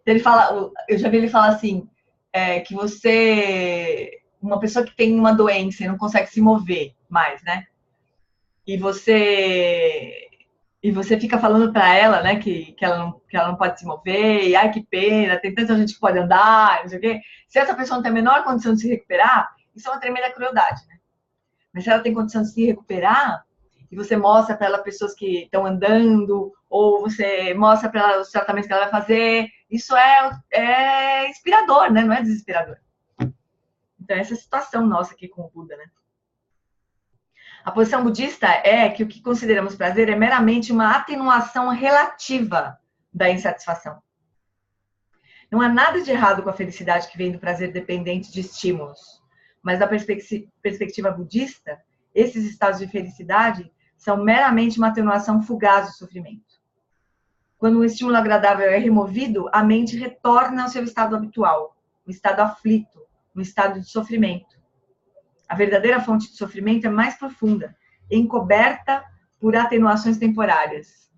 Então ele fala, eu já vi ele falar assim, que uma pessoa que tem uma doença e não consegue se mover mais, né? E você fica falando para ela, né, que ela não pode se mover, e ai que pena, tem tanta gente que pode andar, não sei o quê. Se essa pessoa não tem a menor condição de se recuperar, isso é uma tremenda crueldade, né? Mas se ela tem condição de se recuperar, e você mostra para ela pessoas que estão andando, ou você mostra para ela os tratamentos que ela vai fazer, isso é inspirador, né? Não é desesperador. Então, essa é a situação nossa aqui com o Buda, né? A posição budista é que o que consideramos prazer é meramente uma atenuação relativa da insatisfação. Não há nada de errado com a felicidade que vem do prazer dependente de estímulos, mas da perspectiva budista, esses estados de felicidade são meramente uma atenuação fugaz do sofrimento. Quando um estímulo agradável é removido, a mente retorna ao seu estado habitual, um estado aflito, um estado de sofrimento. A verdadeira fonte de sofrimento é mais profunda, encoberta por atenuações temporárias.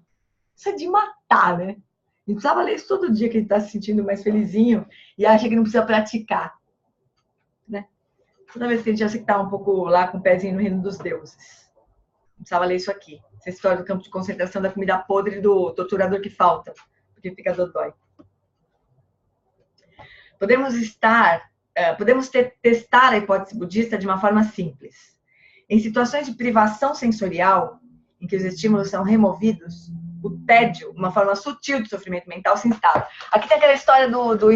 Isso é de matar, né? A gente precisava ler isso todo dia, que a gente está se sentindo mais felizinho e acha que não precisa praticar, né? Toda vez que a gente acha que está um pouco lá com o pezinho no reino dos deuses. Precisava ler isso aqui. Essa história do campo de concentração da comida podre e do torturador que falta, porque fica dodói. Podemos testar a hipótese budista de uma forma simples. Em situações de privação sensorial, em que os estímulos são removidos, o tédio, uma forma sutil de sofrimento mental, se instala. Aqui tem aquela história do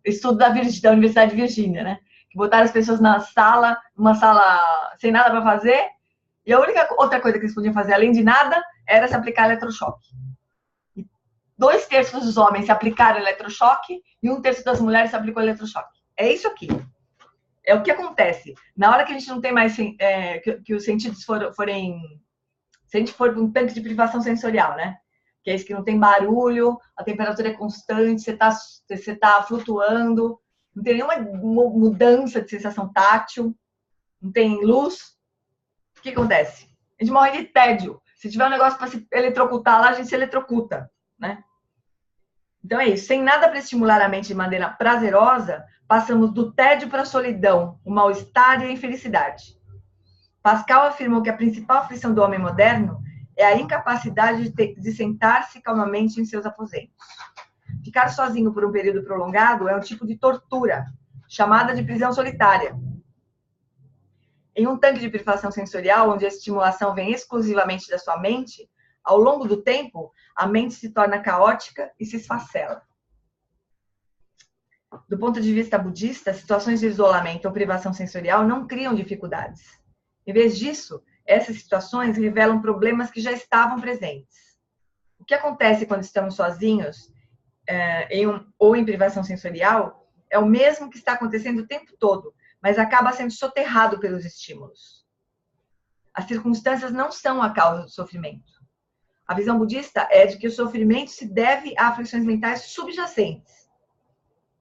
estudo da Universidade de Virgínia, né? Que botaram as pessoas na sala, uma sala sem nada para fazer, e a única outra coisa que eles podiam fazer, além de nada, era se aplicar eletrochoque. 2/3 dos homens se aplicaram eletrochoque e 1/3 das mulheres se aplicou eletrochoque. É isso aqui. É o que acontece. Na hora que a gente não tem mais, que os sentidos forem... Se a gente for para um tanque de privação sensorial, né? Que é isso que não tem barulho, a temperatura é constante, você tá flutuando, não tem nenhuma mudança de sensação tátil, não tem luz. O que acontece? A gente morre de tédio. Se tiver um negócio para se eletrocutar lá, a gente se eletrocuta, né? Então é isso. Sem nada para estimular a mente de maneira prazerosa, passamos do tédio para a solidão, o mal-estar e a infelicidade. Pascal afirmou que a principal aflição do homem moderno é a incapacidade de sentar-se calmamente em seus aposentos. Ficar sozinho por um período prolongado é um tipo de tortura, chamada de prisão solitária. Em um tanque de privação sensorial, onde a estimulação vem exclusivamente da sua mente, ao longo do tempo, a mente se torna caótica e se esfacela. Do ponto de vista budista, situações de isolamento ou privação sensorial não criam dificuldades. Em vez disso, essas situações revelam problemas que já estavam presentes. O que acontece quando estamos sozinhos ou em privação sensorial é o mesmo que está acontecendo o tempo todo, mas acaba sendo soterrado pelos estímulos. As circunstâncias não são a causa do sofrimento. A visão budista é de que o sofrimento se deve a aflições mentais subjacentes.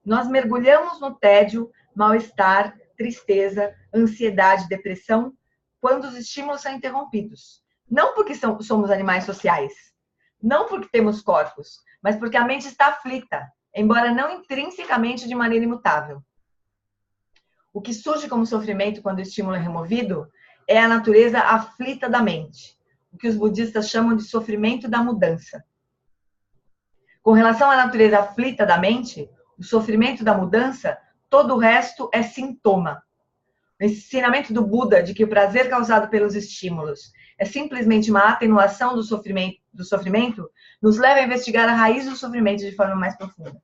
Nós mergulhamos no tédio, mal-estar, tristeza, ansiedade, depressão, quando os estímulos são interrompidos. Não porque somos animais sociais, não porque temos corpos, mas porque a mente está aflita, embora não intrinsecamente de maneira imutável. O que surge como sofrimento quando o estímulo é removido é a natureza aflita da mente, o que os budistas chamam de sofrimento da mudança. Com relação à natureza aflita da mente, o sofrimento da mudança, todo o resto é sintoma. O ensinamento do Buda de que o prazer causado pelos estímulos é simplesmente uma atenuação do sofrimento nos leva a investigar a raiz do sofrimento de forma mais profunda.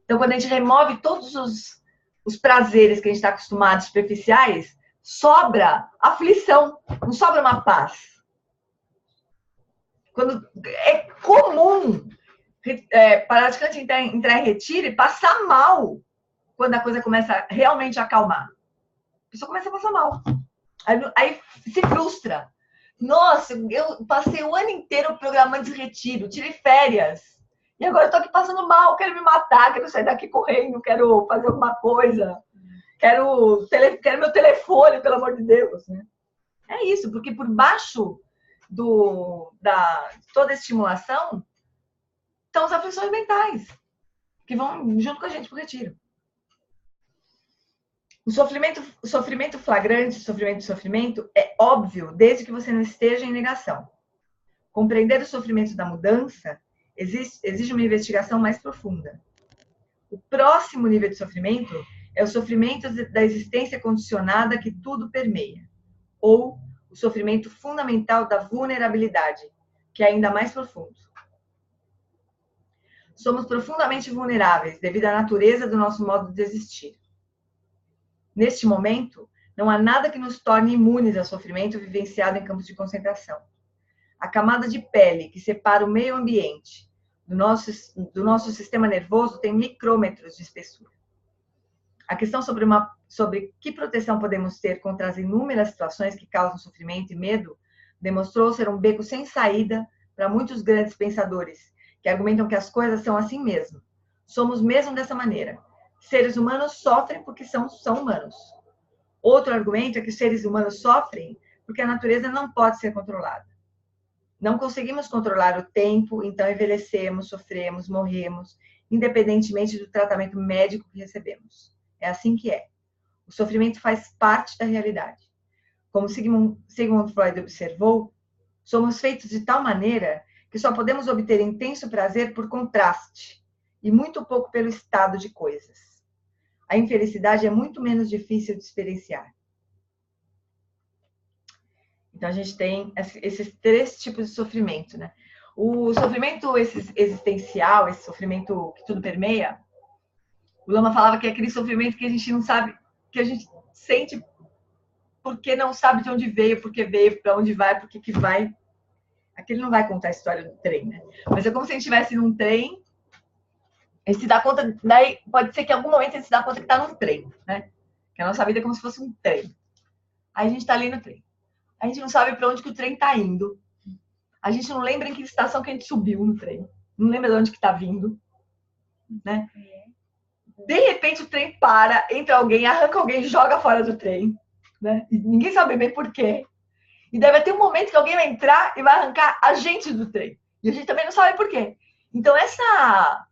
Então, quando a gente remove todos os prazeres que a gente está acostumado, superficiais, sobra aflição, não sobra uma paz. Quando é comum praticante entrar em retiro e passar mal quando a coisa começa realmente a acalmar. A pessoa começa a passar mal. Aí se frustra. Nossa, eu passei o ano inteiro programando esse retiro, tirei férias. E agora eu tô aqui passando mal, quero me matar, quero sair daqui correndo, quero fazer alguma coisa. Quero meu telefone, pelo amor de Deus. Né? É isso, porque por baixo de toda a estimulação estão as aflições mentais, que vão junto com a gente pro retiro. O sofrimento flagrante, sofrimento é óbvio desde que você não esteja em negação. Compreender o sofrimento da mudança exige uma investigação mais profunda. O próximo nível de sofrimento é o sofrimento da existência condicionada que tudo permeia, ou o sofrimento fundamental da vulnerabilidade, que é ainda mais profundo. Somos profundamente vulneráveis devido à natureza do nosso modo de existir. Neste momento, não há nada que nos torne imunes ao sofrimento vivenciado em campos de concentração. A camada de pele que separa o meio ambiente do nosso sistema nervoso tem micrômetros de espessura. A questão sobre que proteção podemos ter contra as inúmeras situações que causam sofrimento e medo demonstrou ser um beco sem saída para muitos grandes pensadores que argumentam que as coisas são assim mesmo. Somos mesmo dessa maneira. Seres humanos sofrem porque são humanos. Outro argumento é que os seres humanos sofrem porque a natureza não pode ser controlada. Não conseguimos controlar o tempo, então envelhecemos, sofremos, morremos, independentemente do tratamento médico que recebemos. É assim que é. O sofrimento faz parte da realidade. Como Sigmund Freud observou, somos feitos de tal maneira que só podemos obter intenso prazer por contraste e muito pouco pelo estado de coisas. A infelicidade é muito menos difícil de experienciar. Então, a gente tem esses três tipos de sofrimento, né? O sofrimento existencial, esse sofrimento que tudo permeia, o Lama falava que é aquele sofrimento que a gente não sabe, que a gente sente porque não sabe de onde veio, porque veio, para onde vai, porque que vai. Aqui ele não vai contar a história do trem, né? Mas é como se a gente estivesse num trem, a gente se dá conta, daí pode ser que em algum momento a gente se dá conta que está num trem, né? Que a nossa vida é como se fosse um trem. Aí a gente está ali no trem. A gente não sabe para onde que o trem está indo. A gente não lembra em que estação que a gente subiu no trem. Não lembra de onde que está vindo, né? De repente o trem para, entra alguém, arranca alguém, joga fora do trem, né? E ninguém sabe bem por quê. E deve ter um momento que alguém vai entrar e vai arrancar a gente do trem. E a gente também não sabe por quê. Então, essa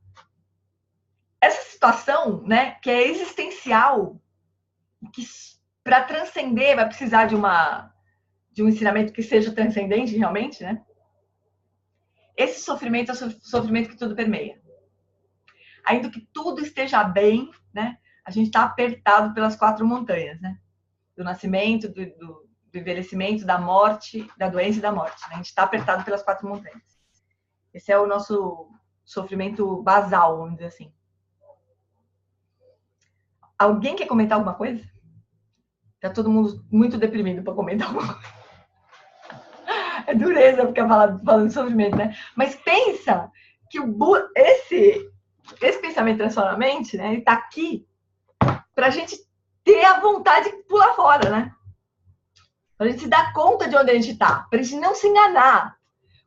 situação, né, que é existencial, que para transcender vai precisar de um ensinamento que seja transcendente realmente, né? Esse sofrimento é o sofrimento que tudo permeia. Ainda que tudo esteja bem, né? A gente está apertado pelas 4 montanhas, né? do nascimento, do envelhecimento, da morte, da doença e da morte. Né? A gente está apertado pelas 4 montanhas. Esse é o nosso sofrimento basal, vamos dizer assim. Alguém quer comentar alguma coisa? Tá todo mundo muito deprimido para comentar alguma coisa. É dureza ficar falando de sofrimento, né? Mas pensa que esse pensamento transforma a mente, né? Ele tá aqui pra gente ter a vontade de pular fora, né? Pra gente se dar conta de onde a gente tá, pra gente não se enganar.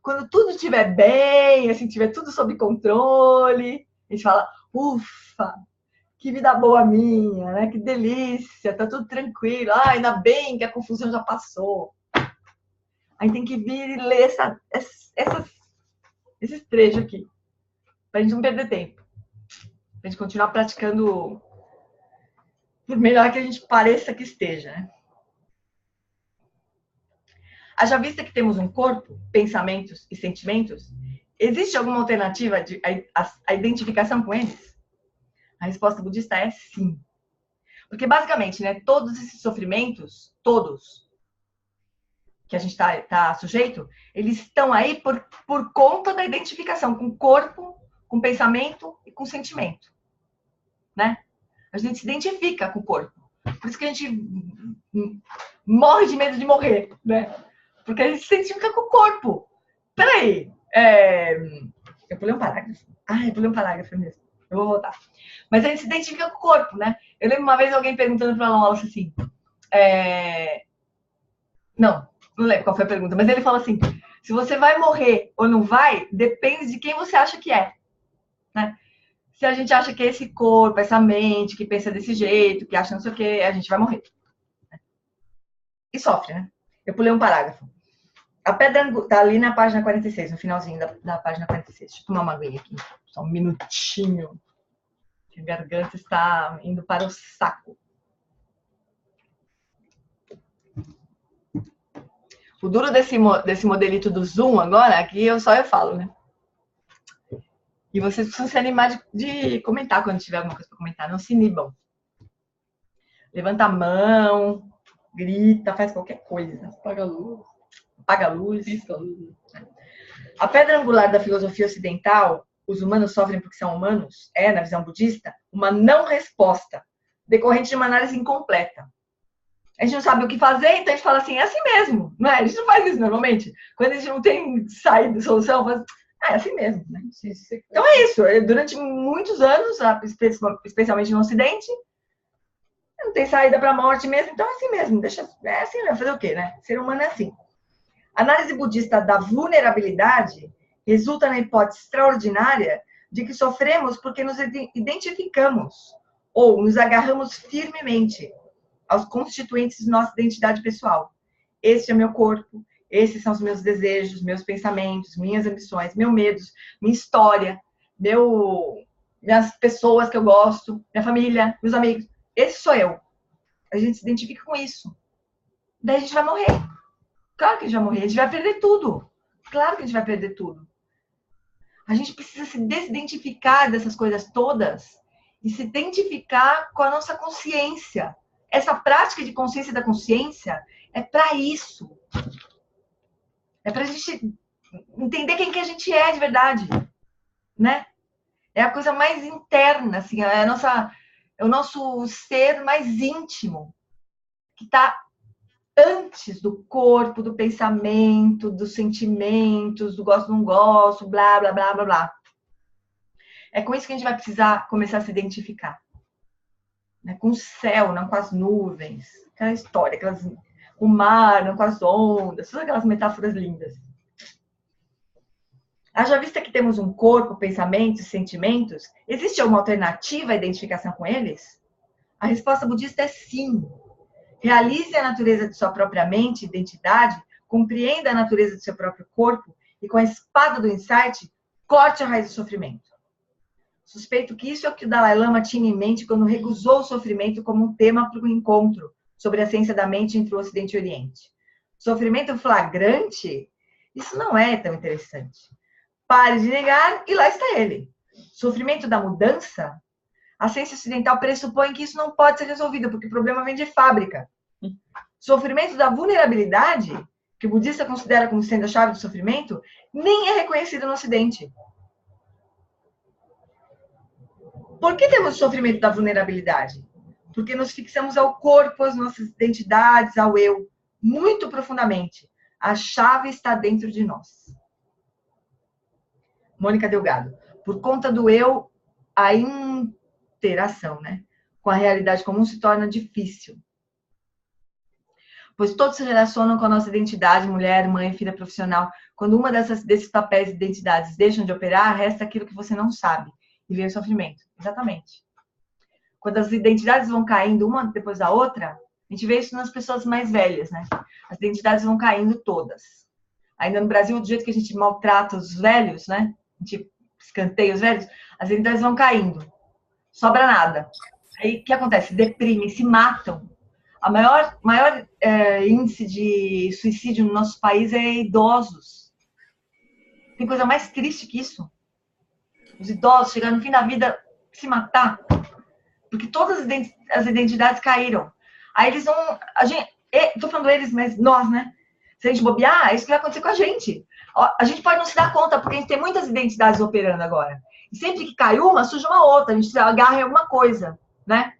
Quando tudo estiver bem, assim, tiver tudo sob controle, a gente fala, ufa, que vida boa minha, né? Que delícia, tá tudo tranquilo. Ah, ainda bem que a confusão já passou. Aí tem que vir e ler esses trechos aqui, pra gente não perder tempo. Pra gente continuar praticando por melhor que a gente pareça que esteja, né? Haja vista que temos um corpo, pensamentos e sentimentos, existe alguma alternativa à identificação com eles? A resposta budista é sim. Porque, basicamente, né, todos esses sofrimentos, todos que a gente tá sujeito, eles estão aí por conta da identificação com o corpo, com o pensamento e com o sentimento. Né? A gente se identifica com o corpo. Por isso que a gente morre de medo de morrer, né? Porque a gente se identifica com o corpo. Peraí. Eu pulei um parágrafo. Eu pulei um parágrafo mesmo. Eu vou voltar. Mas a gente se identifica com o corpo, né? Eu lembro uma vez alguém perguntando para ela assim. Não lembro qual foi a pergunta, mas ele falou assim: se você vai morrer ou não vai, depende de quem você acha que é. Né? Se a gente acha que é esse corpo, essa mente, que pensa desse jeito, que acha não sei o que, a gente vai morrer. E sofre, né? Eu pulei um parágrafo. A pedra angular, tá ali na página 46, no finalzinho da página 46. Deixa eu tomar uma aguinha aqui, só um minutinho. A garganta está indo para o saco. O duro desse modelito do Zoom agora, aqui eu falo, né? E vocês precisam se animar de comentar quando tiver alguma coisa para comentar. Não se inibam. Levanta a mão, grita, faz qualquer coisa. Apaga a luz. Apaga a luz. Pisca a luz. A pedra angular da filosofia ocidental, os humanos sofrem porque são humanos, é, na visão budista, uma não resposta, decorrente de uma análise incompleta. A gente não sabe o que fazer, então a gente fala assim, é assim mesmo. Não é? A gente não faz isso normalmente. Quando a gente não tem saída, solução, faz... é assim mesmo. Né? Então é isso. Durante muitos anos, especialmente no Ocidente, não tem saída para a morte mesmo, então é assim mesmo. É assim mesmo. Fazer o quê, né? Ser humano é assim. A análise budista da vulnerabilidade resulta na hipótese extraordinária de que sofremos porque nos identificamos ou nos agarramos firmemente aos constituintes de nossa identidade pessoal. Este é meu corpo, esses são os meus desejos, meus pensamentos, minhas ambições, meus medos, minha história, minhas pessoas que eu gosto, minha família, meus amigos. Esse sou eu. A gente se identifica com isso. Daí a gente vai morrer. Claro que a gente vai morrer. A gente vai perder tudo. Claro que a gente vai perder tudo. A gente precisa se desidentificar dessas coisas todas e se identificar com a nossa consciência. Essa prática de consciência da consciência é para isso. É para a gente entender quem que a gente é de verdade, né? É a coisa mais interna, assim, é o nosso ser mais íntimo, que está antes do corpo, do pensamento, dos sentimentos, do gosto, não gosto, blá, blá, blá, blá, blá. É com isso que a gente vai precisar começar a se identificar. Né? Com o céu, não com as nuvens, aquela história, o mar, não com as ondas, todas aquelas metáforas lindas. Haja vista que temos um corpo, pensamentos, sentimentos, existe alguma alternativa à identificação com eles? A resposta budista é sim. Realize a natureza de sua própria mente, identidade, compreenda a natureza do seu próprio corpo e com a espada do insight, corte a raiz do sofrimento. Suspeito que isso é o que o Dalai Lama tinha em mente quando recusou o sofrimento como um tema para o encontro sobre a ciência da mente entre o Ocidente e o Oriente. Sofrimento flagrante? Isso não é tão interessante. Pare de negar e lá está ele. Sofrimento da mudança? A ciência ocidental pressupõe que isso não pode ser resolvido, porque o problema vem de fábrica. Sofrimento da vulnerabilidade, que o budista considera como sendo a chave do sofrimento, nem é reconhecido no Ocidente. Por que temos o sofrimento da vulnerabilidade? Porque nos fixamos ao corpo, às nossas identidades, ao eu, muito profundamente. A chave está dentro de nós. Mônica Delgado. Por conta do eu, a interação, né, com a realidade comum se torna difícil. Pois todos se relacionam com a nossa identidade, mulher, mãe, filha, profissional. Quando uma desses papéis e identidades deixam de operar, resta aquilo que você não sabe. E vem o sofrimento. Exatamente. Quando as identidades vão caindo uma depois da outra, a gente vê isso nas pessoas mais velhas, né? As identidades vão caindo todas. Ainda no Brasil, do jeito que a gente maltrata os velhos, né? A gente escanteia os velhos, as identidades vão caindo. Sobra nada. Aí o que acontece? Deprimem, se matam. A maior índice de suicídio no nosso país é idosos. Tem coisa mais triste que isso? Os idosos chegarem no fim da vida se matar. Porque todas as identidades caíram. Aí eles vão... Tô falando eles, mas nós, né? Se a gente bobear, é isso que vai acontecer com a gente. A gente pode não se dar conta, porque a gente tem muitas identidades operando agora. E sempre que cai uma, surge uma outra. A gente se agarra em alguma coisa, né?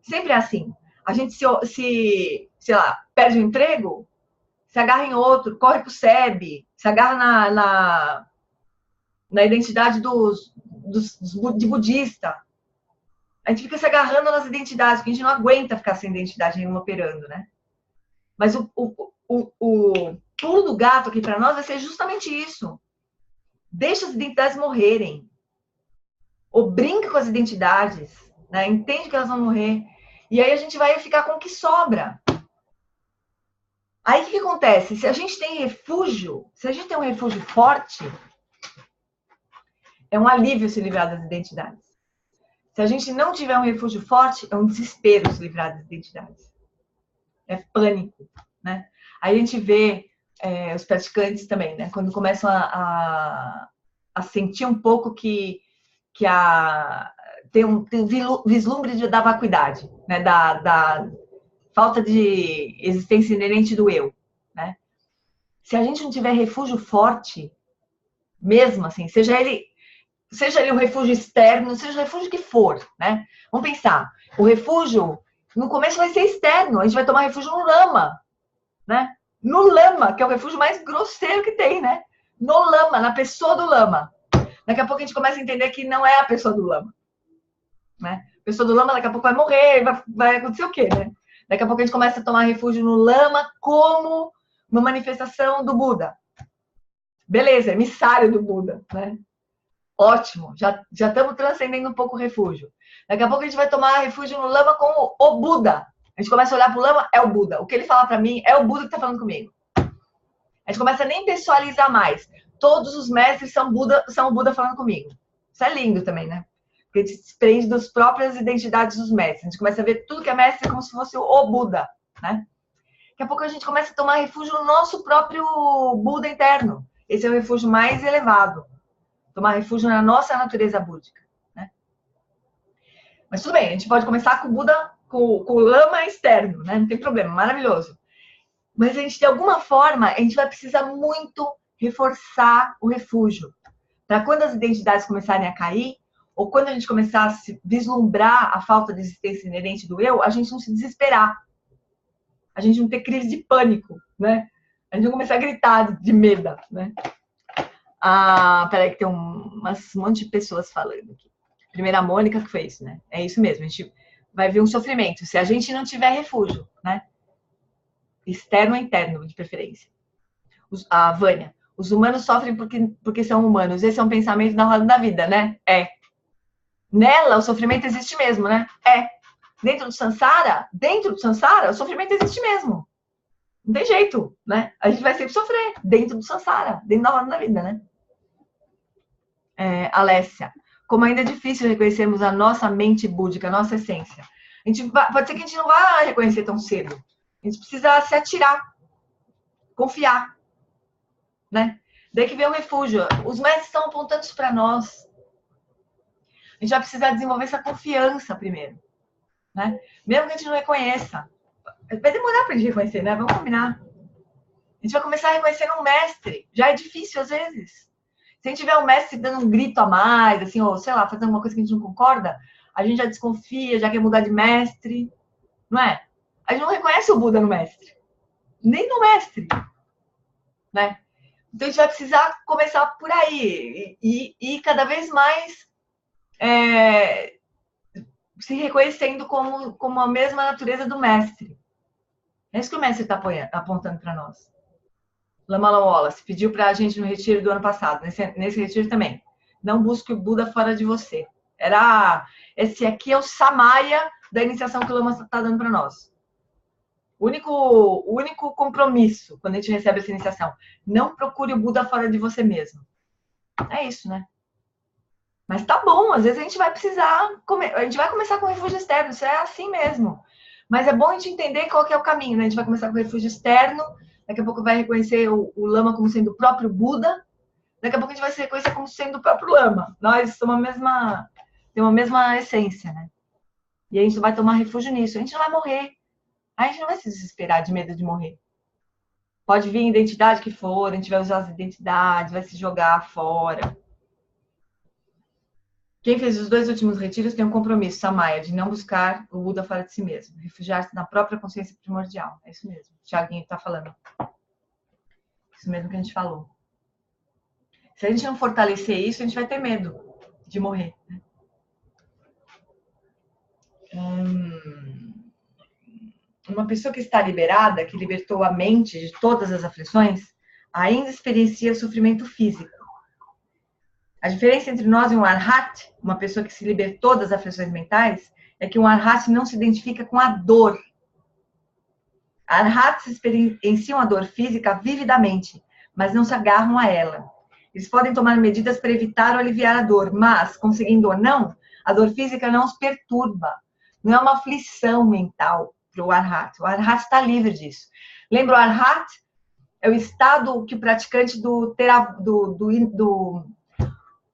Sempre é assim. A gente sei lá, perde um emprego, se agarra em outro, corre pro SEB, se agarra na identidade de budista. A gente fica se agarrando nas identidades, porque a gente não aguenta ficar sem identidade nenhuma operando, né? Mas o pulo do gato aqui para nós vai ser justamente isso. Deixa as identidades morrerem. Ou brinca com as identidades, né? Entende que elas vão morrer. E aí a gente vai ficar com o que sobra. Aí o que acontece? Se a gente tem refúgio, se a gente tem um refúgio forte, é um alívio se livrar das identidades. Se a gente não tiver um refúgio forte, é um desespero se livrar das identidades. É pânico, né? Aí a gente vê os praticantes também, né? Quando começam a sentir um pouco que tem um vislumbre da vacuidade, né? Da falta de existência inerente do eu, né? Se a gente não tiver refúgio forte, mesmo assim, seja ele um refúgio externo, seja o refúgio que for, né? Vamos pensar, o refúgio, no começo vai ser externo, a gente vai tomar refúgio no lama, né? No lama, que é o refúgio mais grosseiro que tem, né? No lama, na pessoa do lama. Daqui a pouco a gente começa a entender que não é a pessoa do lama, né? A pessoa do lama daqui a pouco vai morrer, vai acontecer o quê, né? Daqui a pouco a gente começa a tomar refúgio no lama como uma manifestação do Buda. Beleza, emissário do Buda, né? Ótimo, já estamos transcendendo um pouco o refúgio. Daqui a pouco a gente vai tomar refúgio no lama como o Buda. A gente começa a olhar para o lama, é o Buda. O que ele fala para mim é o Buda que está falando comigo. A gente começa a nem pessoalizar mais. Todos os mestres são o Buda falando comigo. Isso é lindo também, né? Porque a gente se prende das próprias identidades dos mestres. A gente começa a ver tudo que é mestre como se fosse o Buda, né? Daqui a pouco a gente começa a tomar refúgio no nosso próprio Buda interno. Esse é o refúgio mais elevado. Tomar refúgio na nossa natureza búdica, né? Mas tudo bem, a gente pode começar com o Buda, com o lama externo, né? Não tem problema, maravilhoso. Mas a gente, de alguma forma, a gente vai precisar muito reforçar o refúgio. Para quando as identidades começarem a cair, ou quando a gente começar a se vislumbrar a falta de existência inerente do eu, a gente não se desesperar. A gente não ter crise de pânico, né? A gente não começar a gritar de medo, né? Peraí que tem um monte de pessoas falando aqui. Primeiro a Mônica que foi isso, né? É isso mesmo, a gente vai ver um sofrimento. Se a gente não tiver refúgio, né? Externo ou interno, de preferência. A Vânia. Os humanos sofrem porque são humanos. Esse é um pensamento da roda da vida, né? É. Nela, o sofrimento existe mesmo, né? É. Dentro do Sansara, o sofrimento existe mesmo. Não tem jeito, né? A gente vai sempre sofrer dentro do Sansara, dentro da roda da vida, né? Alessia. Como ainda é difícil reconhecermos a nossa mente búdica, a nossa essência. Pode ser que a gente não vá reconhecer tão cedo. A gente precisa se atirar. Confiar. Né? Daí que vem o refúgio. Os mestres estão apontando isso para nós. A gente vai precisar desenvolver essa confiança primeiro. Né? Mesmo que a gente não reconheça. Vai demorar pra gente reconhecer, né? Vamos combinar. A gente vai começar a reconhecer um mestre. Já é difícil às vezes. Se a gente tiver um mestre dando um grito a mais, assim, ou sei lá, fazendo uma coisa que a gente não concorda, a gente já desconfia, já quer mudar de mestre, não é? A gente não reconhece o Buda no mestre. Nem no mestre, né? Então a gente vai precisar começar por aí e cada vez mais se reconhecendo como a mesma natureza do mestre. É isso que o mestre está apontando para nós. Lama Wallace pediu para a gente no retiro do ano passado, nesse retiro também. Não busque o Buda fora de você. Esse aqui é o Samaya da iniciação que o Lama está dando para nós. O único compromisso quando a gente recebe essa iniciação. Não procure o Buda fora de você mesmo. É isso, né? Mas tá bom, às vezes a gente vai precisar... A gente vai começar com refúgio externo, isso é assim mesmo. Mas é bom a gente entender qual que é o caminho, né? A gente vai começar com refúgio externo, daqui a pouco vai reconhecer o Lama como sendo o próprio Buda, daqui a pouco a gente vai se reconhecer como sendo o próprio Lama. Nós somos tem uma mesma essência, né? E a gente vai tomar refúgio nisso. A gente não vai morrer. A gente não vai se desesperar de medo de morrer. Pode vir a identidade que for, a gente vai usar as identidades, vai se jogar fora. Quem fez os 2 últimos retiros tem um compromisso, Samaya, de não buscar o Buda fora de si mesmo. Refugiar-se na própria consciência primordial. É isso mesmo. O Thiaguinho está falando. Isso mesmo que a gente falou. Se a gente não fortalecer isso, a gente vai ter medo de morrer. Né? Uma pessoa que está liberada, que libertou a mente de todas as aflições, ainda experiencia sofrimento físico. A diferença entre nós e um Arhat, uma pessoa que se libertou das aflições mentais, é que um Arhat não se identifica com a dor. Arhats experienciam a dor física vividamente, mas não se agarram a ela. Eles podem tomar medidas para evitar ou aliviar a dor, mas, conseguindo ou não, a dor física não os perturba. Não é uma aflição mental para o Arhat. O Arhat está livre disso. Lembra, o Arhat é o estado que o praticante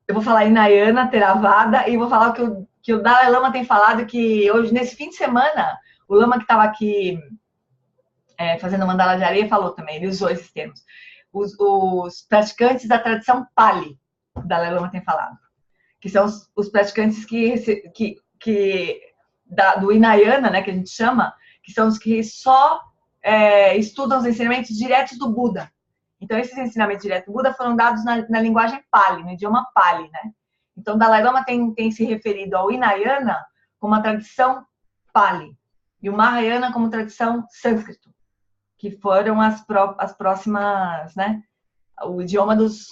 eu vou falar Hinayana, Theravada, e vou falar o que o Dalai Lama tem falado, que hoje, nesse fim de semana, o Lama que estava aqui fazendo mandala de areia falou também, ele usou esses termos. Os praticantes da tradição Pali, o Dalai Lama tem falado, que são os praticantes do Hinayana, né, que a gente chama, que são os que só estudam os ensinamentos diretos do Buda. Então, esses ensinamentos diretos do Buda foram dados na linguagem Pali, no idioma Pali, né? Então, Dalai Lama tem se referido ao Hinayana como a tradição Pali e o Mahayana como tradição sânscrito, que foram as próximas, né? O idioma dos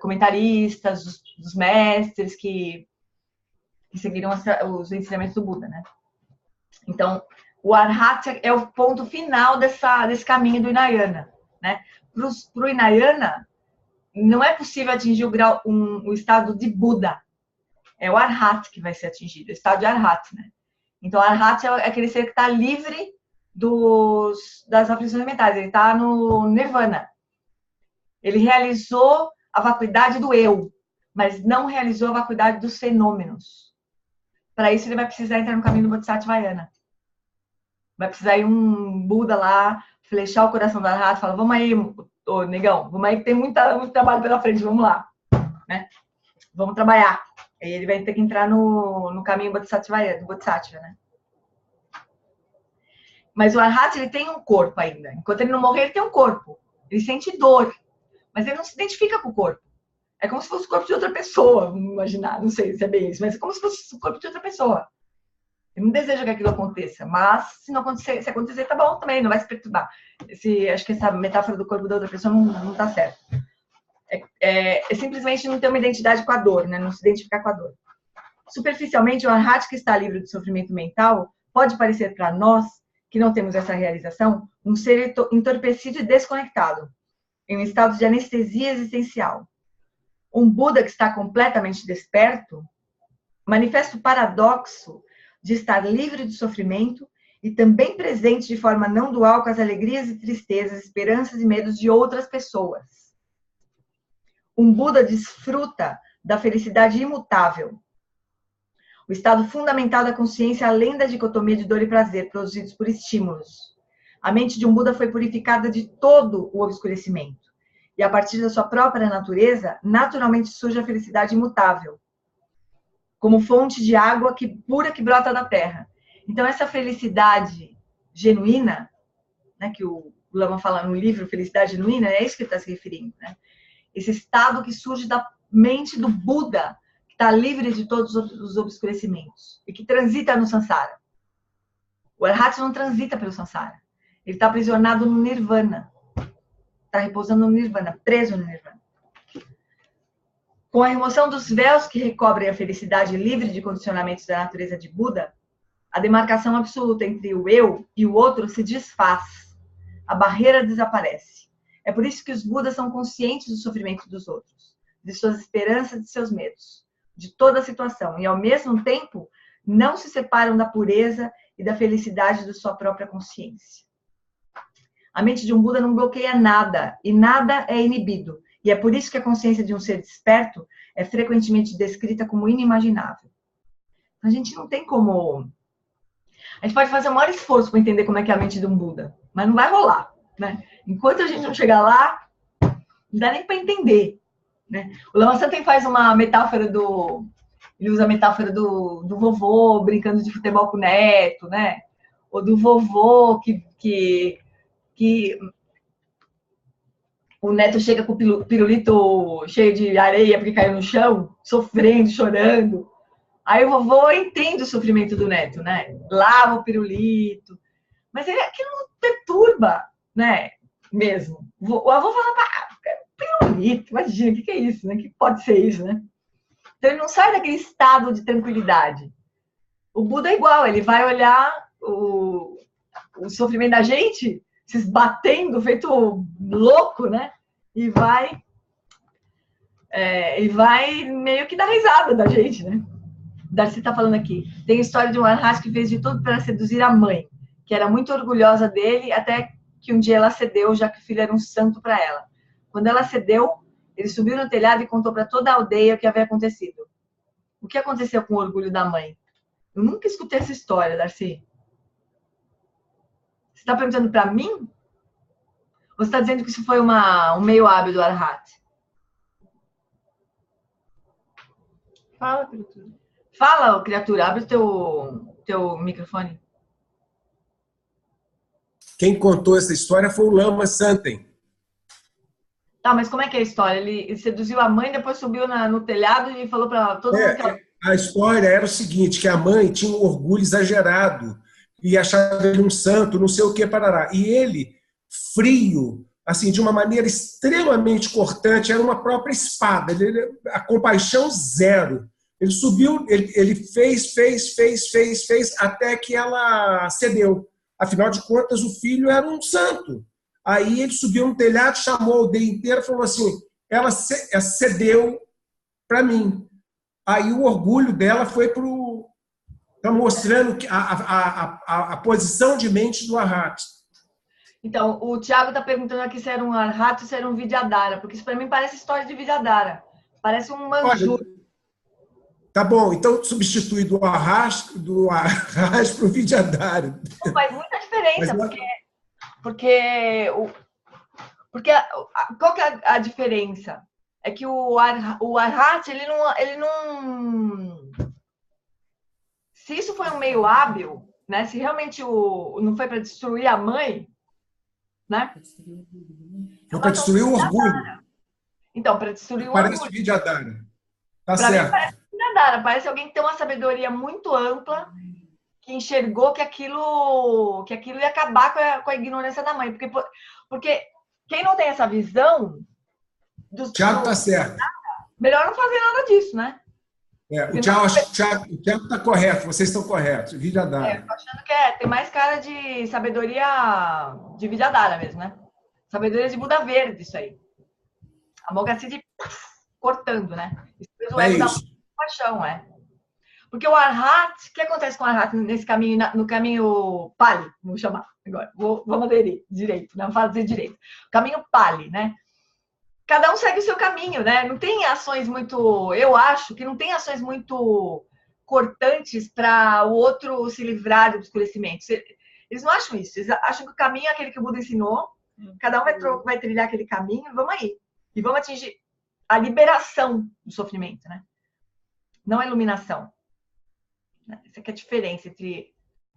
comentaristas, dos mestres que seguiram os ensinamentos do Buda, né? Então, o Arhat é o ponto final desse caminho do Hinayana, né? Para o Hinayana, não é possível atingir o estado de Buda. É o Arhat que vai ser atingido, o estado de Arhat, né? Então, o Arhat é aquele ser que está livre das aflições mentais. Ele está no Nirvana. Ele realizou a vacuidade do eu, mas não realizou a vacuidade dos fenômenos. Para isso, ele vai precisar entrar no caminho do Bodhisattvayana. Vai precisar ir um Buda lá, flechar o coração do Arhat e falar, vamos aí, ô negão, vamos aí que tem muito trabalho pela frente, vamos lá. Né? Vamos trabalhar. Aí ele vai ter que entrar no caminho do Bodhisattva, né? Mas o Arhat, ele tem um corpo ainda. Enquanto ele não morrer, ele tem um corpo. Ele sente dor, mas ele não se identifica com o corpo. É como se fosse o corpo de outra pessoa, vamos imaginar. Não sei se é bem isso, mas é como se fosse o corpo de outra pessoa. Ele não deseja que aquilo aconteça, mas se acontecer, tá bom também, não vai se perturbar. Acho que essa metáfora do corpo da outra pessoa não tá certa. É simplesmente não ter uma identidade com a dor, né? Não se identificar com a dor. Superficialmente, o Arhat que está livre de sofrimento mental pode parecer para nós, que não temos essa realização, um ser entorpecido e desconectado, em um estado de anestesia existencial. Um Buda que está completamente desperto manifesta o paradoxo de estar livre de sofrimento e também presente de forma não dual com as alegrias e tristezas, esperanças e medos de outras pessoas. Um Buda desfruta da felicidade imutável. o estado fundamental da consciência além da dicotomia de dor e prazer produzidos por estímulos. A mente de um Buda foi purificada de todo o obscurecimento. E a partir da sua própria natureza, naturalmente surge a felicidade imutável, como fonte de água pura que brota da terra. Então, essa felicidade genuína, né, que o Lama fala no livro Felicidade Genuína, é isso que ele está se referindo. Né? Esse estado que surge da mente do Buda, que está livre de todos os obscurecimentos e que transita no Sansara. O Arhat não transita pelo Sansara. Ele está aprisionado no Nirvana. Está repousando no Nirvana, preso no Nirvana. Com a remoção dos véus que recobrem a felicidade livre de condicionamentos da natureza de Buda, a demarcação absoluta entre o eu e o outro se desfaz. A barreira desaparece. É por isso que os Budas são conscientes do sofrimento dos outros, de suas esperanças e de seus medos, de toda a situação, e ao mesmo tempo não se separam da pureza e da felicidade de sua própria consciência. A mente de um Buda não bloqueia nada, e nada é inibido. E é por isso que a consciência de um ser desperto é frequentemente descrita como inimaginável. A gente não tem como... A gente pode fazer o maior esforço para entender como é que é a mente de um Buda, mas não vai rolar, né? Enquanto a gente não chegar lá, não dá nem para entender, né? O Lama Santen faz uma metáfora do... Ele usa a metáfora do vovô brincando de futebol com o neto, né? Ou do vovô que o neto chega com o pirulito cheio de areia porque caiu no chão, sofrendo, chorando. Aí o vovô entende o sofrimento do neto, né? Lava o pirulito. Mas aquilo não perturba, né? Mesmo. O avô fala, pirulito, imagina, o que é isso, né? O que pode ser isso, né? Então ele não sai daquele estado de tranquilidade. O Buda é igual, ele vai olhar o sofrimento da gente se esbatendo, feito louco, né? E vai meio que dar risada da gente, né? Darcy está falando aqui. Tem a história de um Arhat que fez de tudo para seduzir a mãe, que era muito orgulhosa dele, até que um dia ela cedeu, já que o filho era um santo para ela. Quando ela cedeu, ele subiu no telhado e contou para toda a aldeia o que havia acontecido. O que aconteceu com o orgulho da mãe? Eu nunca escutei essa história, Darcy. Você está perguntando para mim? Ou você está dizendo que isso foi um meio hábil do Arhat? Fala, criatura. Fala, criatura. Abre o teu microfone. Quem contou essa história foi o Lama Santen. Tá, mas como é que é a história? Ele seduziu a mãe, depois subiu no telhado e falou para todo mundo que ela... A história era o seguinte, que a mãe tinha um orgulho exagerado e achava ele um santo, não sei o que, parará. E ele, frio, assim, de uma maneira extremamente cortante, era uma própria espada, a compaixão zero. Ele subiu, ele fez, até que ela cedeu. Afinal de contas, o filho era um santo. Aí ele subiu no telhado, chamou a aldeia inteira e falou assim, ela cedeu para mim. Aí o orgulho dela foi está mostrando a posição de mente do Arhat. Então, o Thiago está perguntando aqui se era um Arhat ou se era um Vidyadhara, porque isso para mim parece história de Vidyadhara. Parece um manjur. Tá bom, então substitui do Arras para o Vidyadhara. Faz muita diferença, porque qual que é a diferença? É que o Arhat, ele não... Se isso foi um meio hábil, né? Se realmente não foi para destruir a mãe, né? Foi para destruir o orgulho. Então, para destruir o orgulho. Parece Vidyadhara. Tá pra certo. Mim parece Vidyadhara. Parece alguém que tem uma sabedoria muito ampla, que enxergou que aquilo ia acabar com a ignorância da mãe. Porque quem não tem essa visão... Thiago tá certo. Melhor não fazer nada disso, né? O Thiago está correto, vocês estão corretos. Vidyadhara. Eu tô achando que tem mais cara de sabedoria de Vidyadhara mesmo, né? Sabedoria de Buda Verde, isso aí. A Mogassidi cortando, né? Isso é da paixão, Porque o Arhat, o que acontece com o Arhat nesse caminho, no caminho Pali, vamos chamar agora, vamos aderir direito, não falo dizer direito. Caminho Pali, né? Cada um segue o seu caminho, né? Não tem ações muito... Eu acho que não tem ações muito cortantes para o outro se livrar do obscurecimento. Eles não acham isso. Eles acham que o caminho é aquele que o Buda ensinou. Cada um vai trilhar aquele caminho e vamos aí. E vamos atingir a liberação do sofrimento, né? Não a iluminação. Essa aqui é a diferença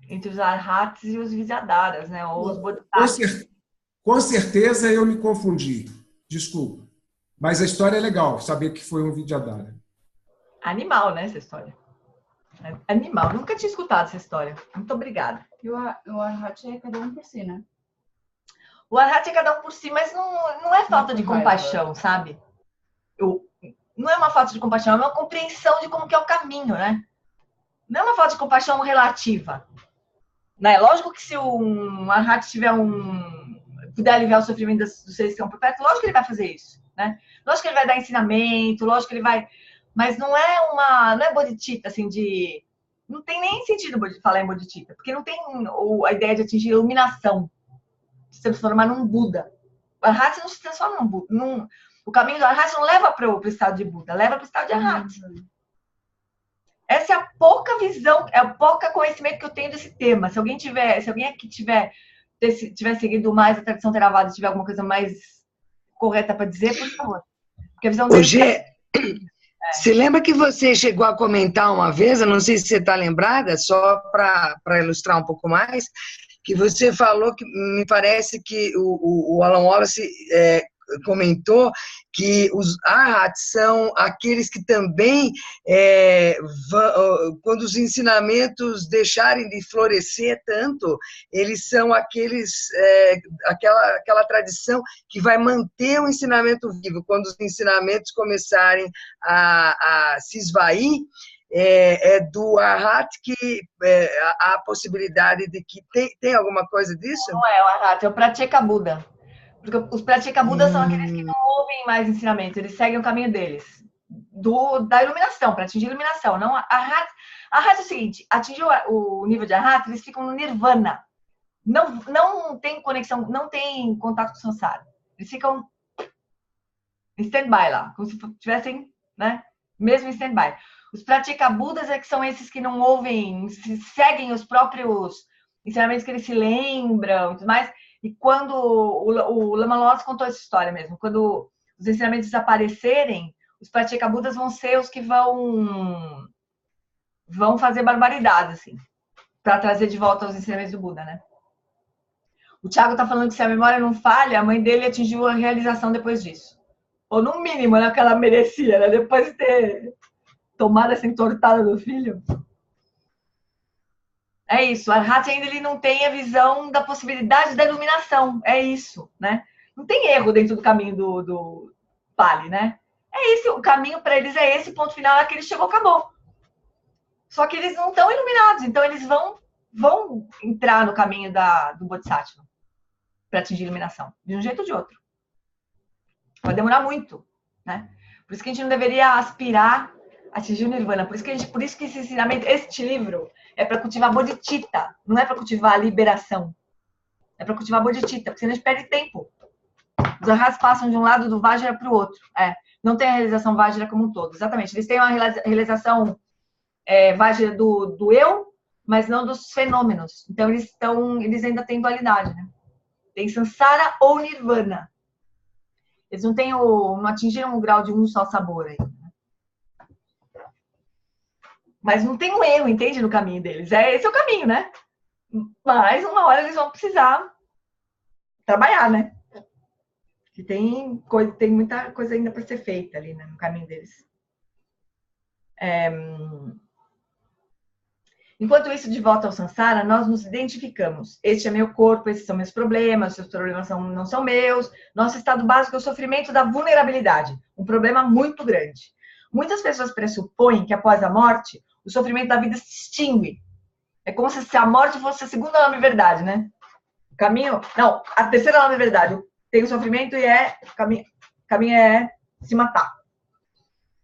entre os arhats e os vidyadharas, né? Ou os bodhisattvas. Com certeza eu me confundi. Desculpa. Mas a história é legal, saber que foi um vidyadhara. Animal, né, essa história. Animal. Nunca tinha escutado essa história. Muito obrigada. E o arhat é cada um por si, né? O arhat é cada um por si, mas não é falta de compaixão, sabe? Não é uma falta de compaixão, é uma compreensão de como que é o caminho, né? Não é uma falta de compaixão relativa. Né? Lógico que se um arhat puder aliviar o sofrimento dos seres que estão por perto, lógico que ele vai fazer isso, né? Lógico que ele vai dar ensinamento, lógico que ele vai... Mas não é bodhicitta, assim, não tem nem sentido falar em bodhicitta, porque não tem a ideia de atingir a iluminação, de se transformar num Buda. O arhat não se transforma num Buda. O caminho do arhat não leva para o estado de Buda, leva para o estado de arhat. Essa é a pouca visão, é o pouco conhecimento que eu tenho desse tema. Se alguém aqui tiver seguido mais a tradição Theravada, tiver alguma coisa mais correta para dizer, por favor. Porque a visão dele... Você lembra que você chegou a comentar uma vez, eu não sei se você está lembrada, só para ilustrar um pouco mais, que você falou que me parece que o Alan Wallace comentou que os arhats são aqueles que também, quando os ensinamentos deixarem de florescer tanto, eles são aquela tradição que vai manter o ensinamento vivo. Quando os ensinamentos começarem a se esvair, do arhat que há a possibilidade de que tem alguma coisa disso? Não é o arhat, é o pratyeka Buda. Porque os pratyeka Buda são aqueles que não ouvem mais ensinamento, eles seguem o caminho deles. Da iluminação, para atingir a iluminação. Não, arhat é o seguinte, atingir o nível de arhat, eles ficam no nirvana. Não tem conexão, não tem contato com o samsara. Eles ficam em stand-by lá, como se tivessem, né, mesmo em stand-by. Os pratyeka Budas que são esses que não ouvem, seguem os próprios ensinamentos que eles se lembram e tudo mais. E quando o Lama Wallace contou essa história mesmo, quando os ensinamentos desaparecerem, os pratyeka Budas vão ser os que vão fazer barbaridades, assim, para trazer de volta os ensinamentos do Buda, né? O Thiago está falando que se a memória não falha, a mãe dele atingiu a realização depois disso. Ou no mínimo, né, que ela merecia, né? Depois de ter tomado essa entortada do filho. É isso, o arhat ainda ele não tem a visão da possibilidade da iluminação. É isso, né? Não tem erro dentro do caminho do Pali, né? É isso, o caminho para eles é esse, ponto final é que ele chegou, acabou. Só que eles não estão iluminados, então eles vão entrar no caminho do Bodhisattva para atingir a iluminação, de um jeito ou de outro. Vai demorar muito, né? Por isso que a gente não deveria aspirar a atingir o Nirvana. Por isso que esse ensinamento, este livro, é para cultivar bodhicitta, não é para cultivar a liberação. É para cultivar bodhicitta, porque senão a gente perde tempo. Os arhats passam de um lado do Vajra para o outro. Não tem a realização Vajra como um todo. Exatamente. Eles têm uma realização Vajra do eu, mas não dos fenômenos. Então, eles ainda têm dualidade, né? Tem Samsara ou Nirvana. Eles não atingiram o grau de um só sabor aí. Mas não tem um erro, entende, no caminho deles. Esse é o caminho, né? Mas uma hora eles vão precisar trabalhar, né? Que tem muita coisa ainda para ser feita ali, né, no caminho deles. Enquanto isso, de volta ao Samsara, nós nos identificamos. Este é meu corpo, esses são meus problemas, seus problemas não são meus. Nosso estado básico é o sofrimento da vulnerabilidade. Um problema muito grande. Muitas pessoas pressupõem que após a morte, o sofrimento da vida se extingue. É como se a morte fosse a segunda nome verdade, né? A terceira nome verdade. Tem o sofrimento e o caminho é se matar.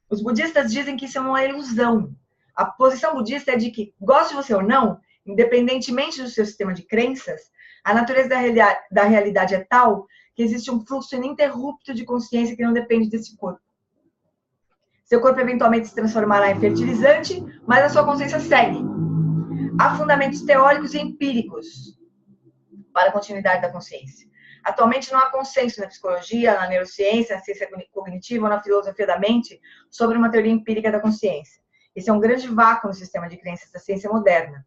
Os budistas dizem que isso é uma ilusão. A posição budista é de que, goste você ou não, independentemente do seu sistema de crenças, a natureza da realidade é tal que existe um fluxo ininterrupto de consciência que não depende desse corpo. Seu corpo eventualmente se transformará em fertilizante, mas a sua consciência segue. Há fundamentos teóricos e empíricos para a continuidade da consciência. Atualmente não há consenso na psicologia, na neurociência, na ciência cognitiva ou na filosofia da mente sobre uma teoria empírica da consciência. Esse é um grande vácuo no sistema de crenças da ciência moderna.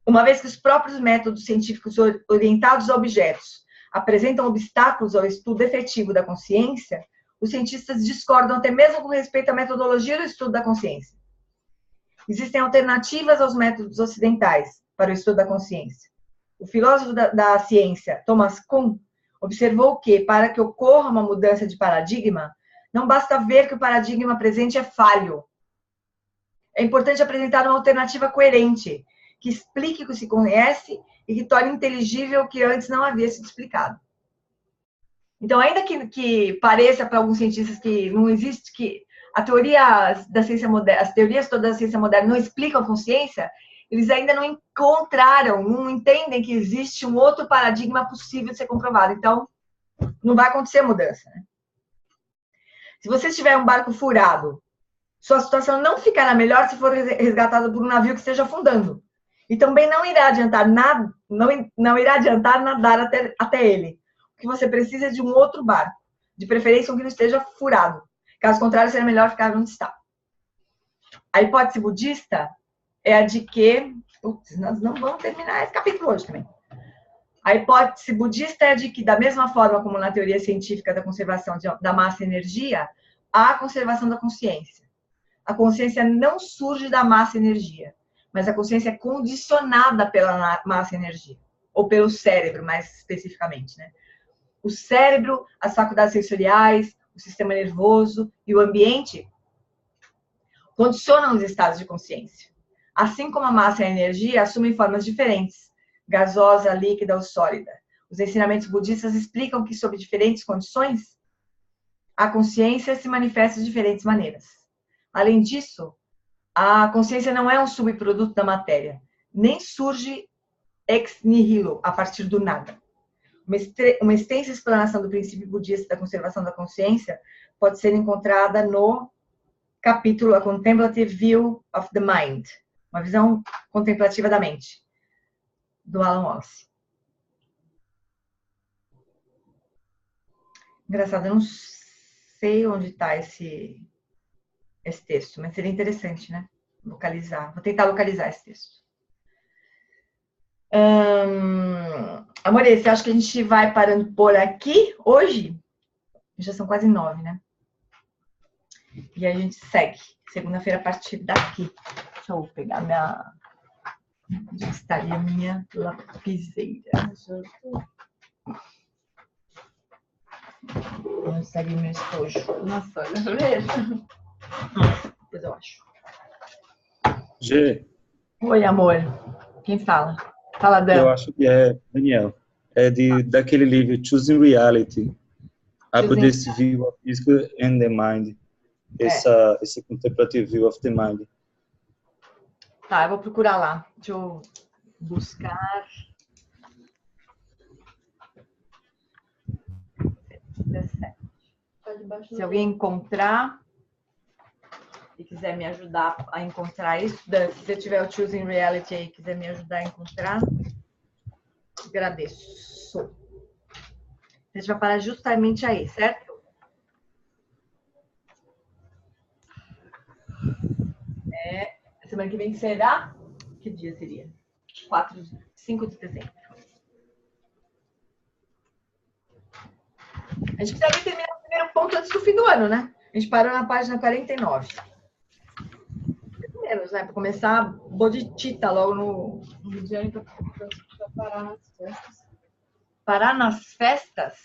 Uma vez que os próprios métodos científicos orientados a objetos apresentam obstáculos ao estudo efetivo da consciência, os cientistas discordam até mesmo com respeito à metodologia do estudo da consciência. Existem alternativas aos métodos ocidentais para o estudo da consciência. O filósofo da ciência, Thomas Kuhn, observou que, para que ocorra uma mudança de paradigma, não basta ver que o paradigma presente é falho. É importante apresentar uma alternativa coerente, que explique o que se conhece e que torne inteligível o que antes não havia sido explicado. Então, ainda que pareça para alguns cientistas que não existe, que a teoria da ciência moderna, as teorias todas da ciência moderna não explicam a consciência, eles ainda não encontraram, não entendem que existe um outro paradigma possível de ser comprovado. Então, não vai acontecer mudança, né? Se você tiver um barco furado, sua situação não ficará melhor se for resgatado por um navio que esteja afundando. E também não irá adiantar nada, não irá adiantar nadar até ele. O que você precisa é de um outro barco, de preferência um que não esteja furado. Caso contrário, será melhor ficar onde está. A hipótese budista é a de que... nós não vamos terminar esse capítulo hoje também. A hipótese budista é a de que, da mesma forma como na teoria científica da conservação da massa e energia, há a conservação da consciência. A consciência não surge da massa e energia, mas a consciência é condicionada pela massa e energia, ou pelo cérebro, mais especificamente, né? O cérebro, as faculdades sensoriais, o sistema nervoso e o ambiente condicionam os estados de consciência. Assim como a massa e a energia assumem formas diferentes, gasosa, líquida ou sólida. Os ensinamentos budistas explicam que, sob diferentes condições, a consciência se manifesta de diferentes maneiras. Além disso, a consciência não é um subproduto da matéria, nem surge ex nihilo, a partir do nada. Uma extensa explanação do princípio budista da conservação da consciência pode ser encontrada no capítulo A Contemplative View of the Mind, uma visão contemplativa da mente, do Alan Wallace. Engraçado, eu não sei onde está esse texto, mas seria interessante, né? Localizar. Vou tentar localizar esse texto. Amore, você acha que a gente vai parando por aqui hoje? Já são quase 9, né? E a gente segue. Segunda-feira a partir daqui. Deixa eu pegar minha... Onde estaria a minha lapiseira? Onde estaria meu estojo? Nossa, olha. Depois eu acho. G. Oi, amor. Quem fala? Fala, Dan. Eu acho que é Daniel. É daquele livro Choosing Reality. A Buddhist View of Physical and the Mind. Esse Contemplative View of the Mind. Tá, eu vou procurar lá. Deixa eu buscar. Se alguém encontrar e quiser me ajudar a encontrar isso, se você tiver o Choosing Reality aí e quiser me ajudar a encontrar, agradeço. A gente vai parar justamente aí, certo? Semana que vem será? Que dia seria? 5 de dezembro. A gente precisa terminar o primeiro ponto antes do fim do ano, né? A gente parou na página 49. Menos, né? Para começar bodhicitta logo no dia para parar nas festas. Parar nas festas?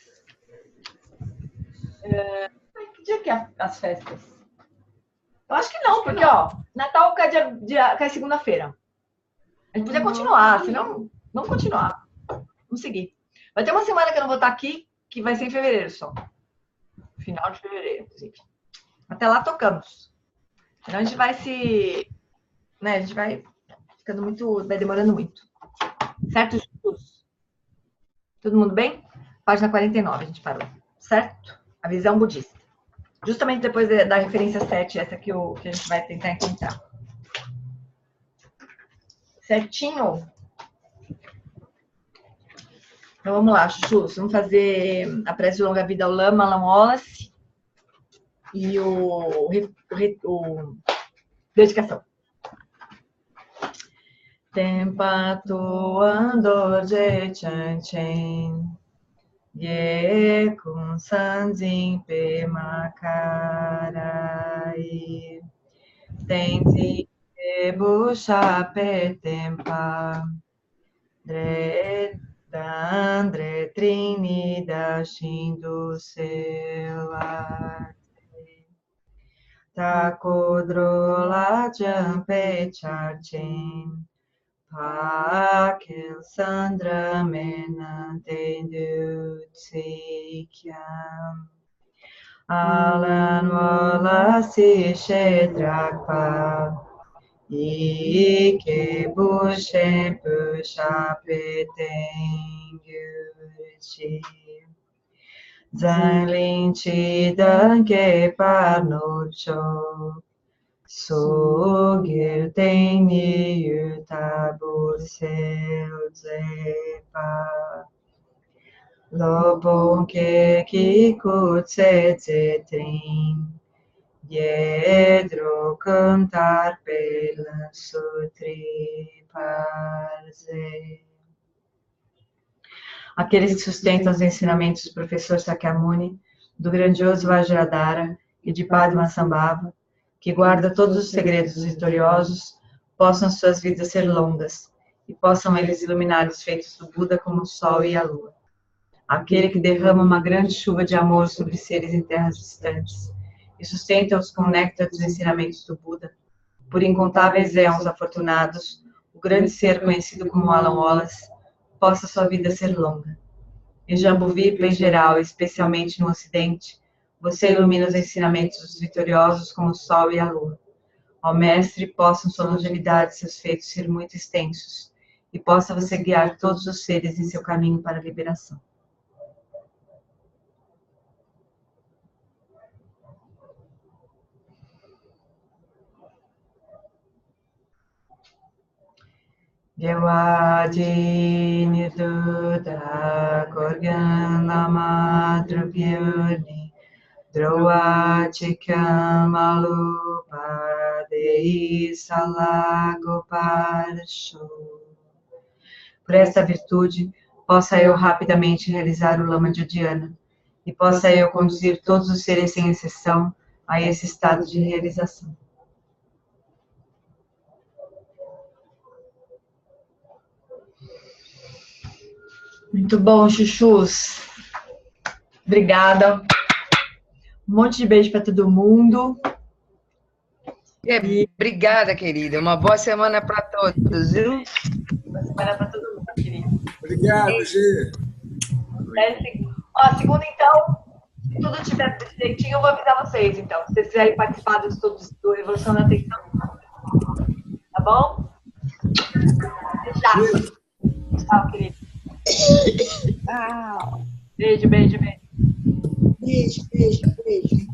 Que dia que é as festas? Eu acho que não, porque, ó, Natal cai segunda-feira. A gente podia continuar, senão, vamos continuar. Vamos seguir. Vai ter uma semana que eu não vou estar aqui, que vai ser em fevereiro só. Final de fevereiro, inclusive. Até lá tocamos. Senão a gente vai né, a gente vai ficando muito, vai demorando muito. Certo, Jesus? Todo mundo bem? Página 49 a gente parou. Certo? A visão budista. justamente depois da referência 7, essa que a gente vai tentar encontrar. Certinho? Então vamos lá, chuchus. Vamos fazer a prece de longa vida ao Lama, Alan Wallace e o dedicação. Tempa ando je chan chen ye kun sanjin pe makarai tenzin pe busha pe tempa dre dandre trini da shindu sela takodro la jampe charchen Pakel Sandra Menantendu Tsikyam Alan Wallace Shedrakpa Ike Bushen Pusha Petengyuchi Zanlin Chidanke Parnocho Sogir Teni Yutabur Selzepa Lobon Keki Kutse Zetrin Yedro Cantar Pela Sutri Parze. Aqueles que sustentam os ensinamentos do professor Sakyamuni, do grandioso Vajradhara e de Padmasambhava, que guarda todos os segredos dos vitoriosos, possam suas vidas ser longas, e possam eles iluminar os feitos do Buda como o sol e a lua. Aquele que derrama uma grande chuva de amor sobre seres em terras distantes, e sustenta-os com o néctar dos ensinamentos do Buda, por incontáveis éons afortunados, o grande ser conhecido como Alan Wallace, possa sua vida ser longa. Em Jambuvipa, em geral, especialmente no Ocidente, você ilumina os ensinamentos dos vitoriosos como o sol e a lua. Ó Mestre, possam sua longevidade e seus feitos ser muito extensos, e possa você guiar todos os seres em seu caminho para a liberação. Gyawadi Niduda Gorgan Lama Druvyuni Droa Chikam Alupa Dei Salago Parashu. Por esta virtude, possa eu rapidamente realizar o Lama de Dhyana e possa eu conduzir todos os seres sem exceção a esse estado de realização. Muito bom, chuchus. Obrigada. Um monte de beijo para todo mundo. Obrigada, querida. Uma boa semana para todos, viu? Boa semana para todo mundo, querida. Obrigado, Gê. Ó, segunda, então, se tudo estiver direitinho, eu vou avisar vocês, então. Se vocês quiserem participar dos estudos do Revolução da Atenção. Tá bom? Já. Tchau, querido. Tchau. Beijo, beijo, beijo. Beijo, beijo, beijo.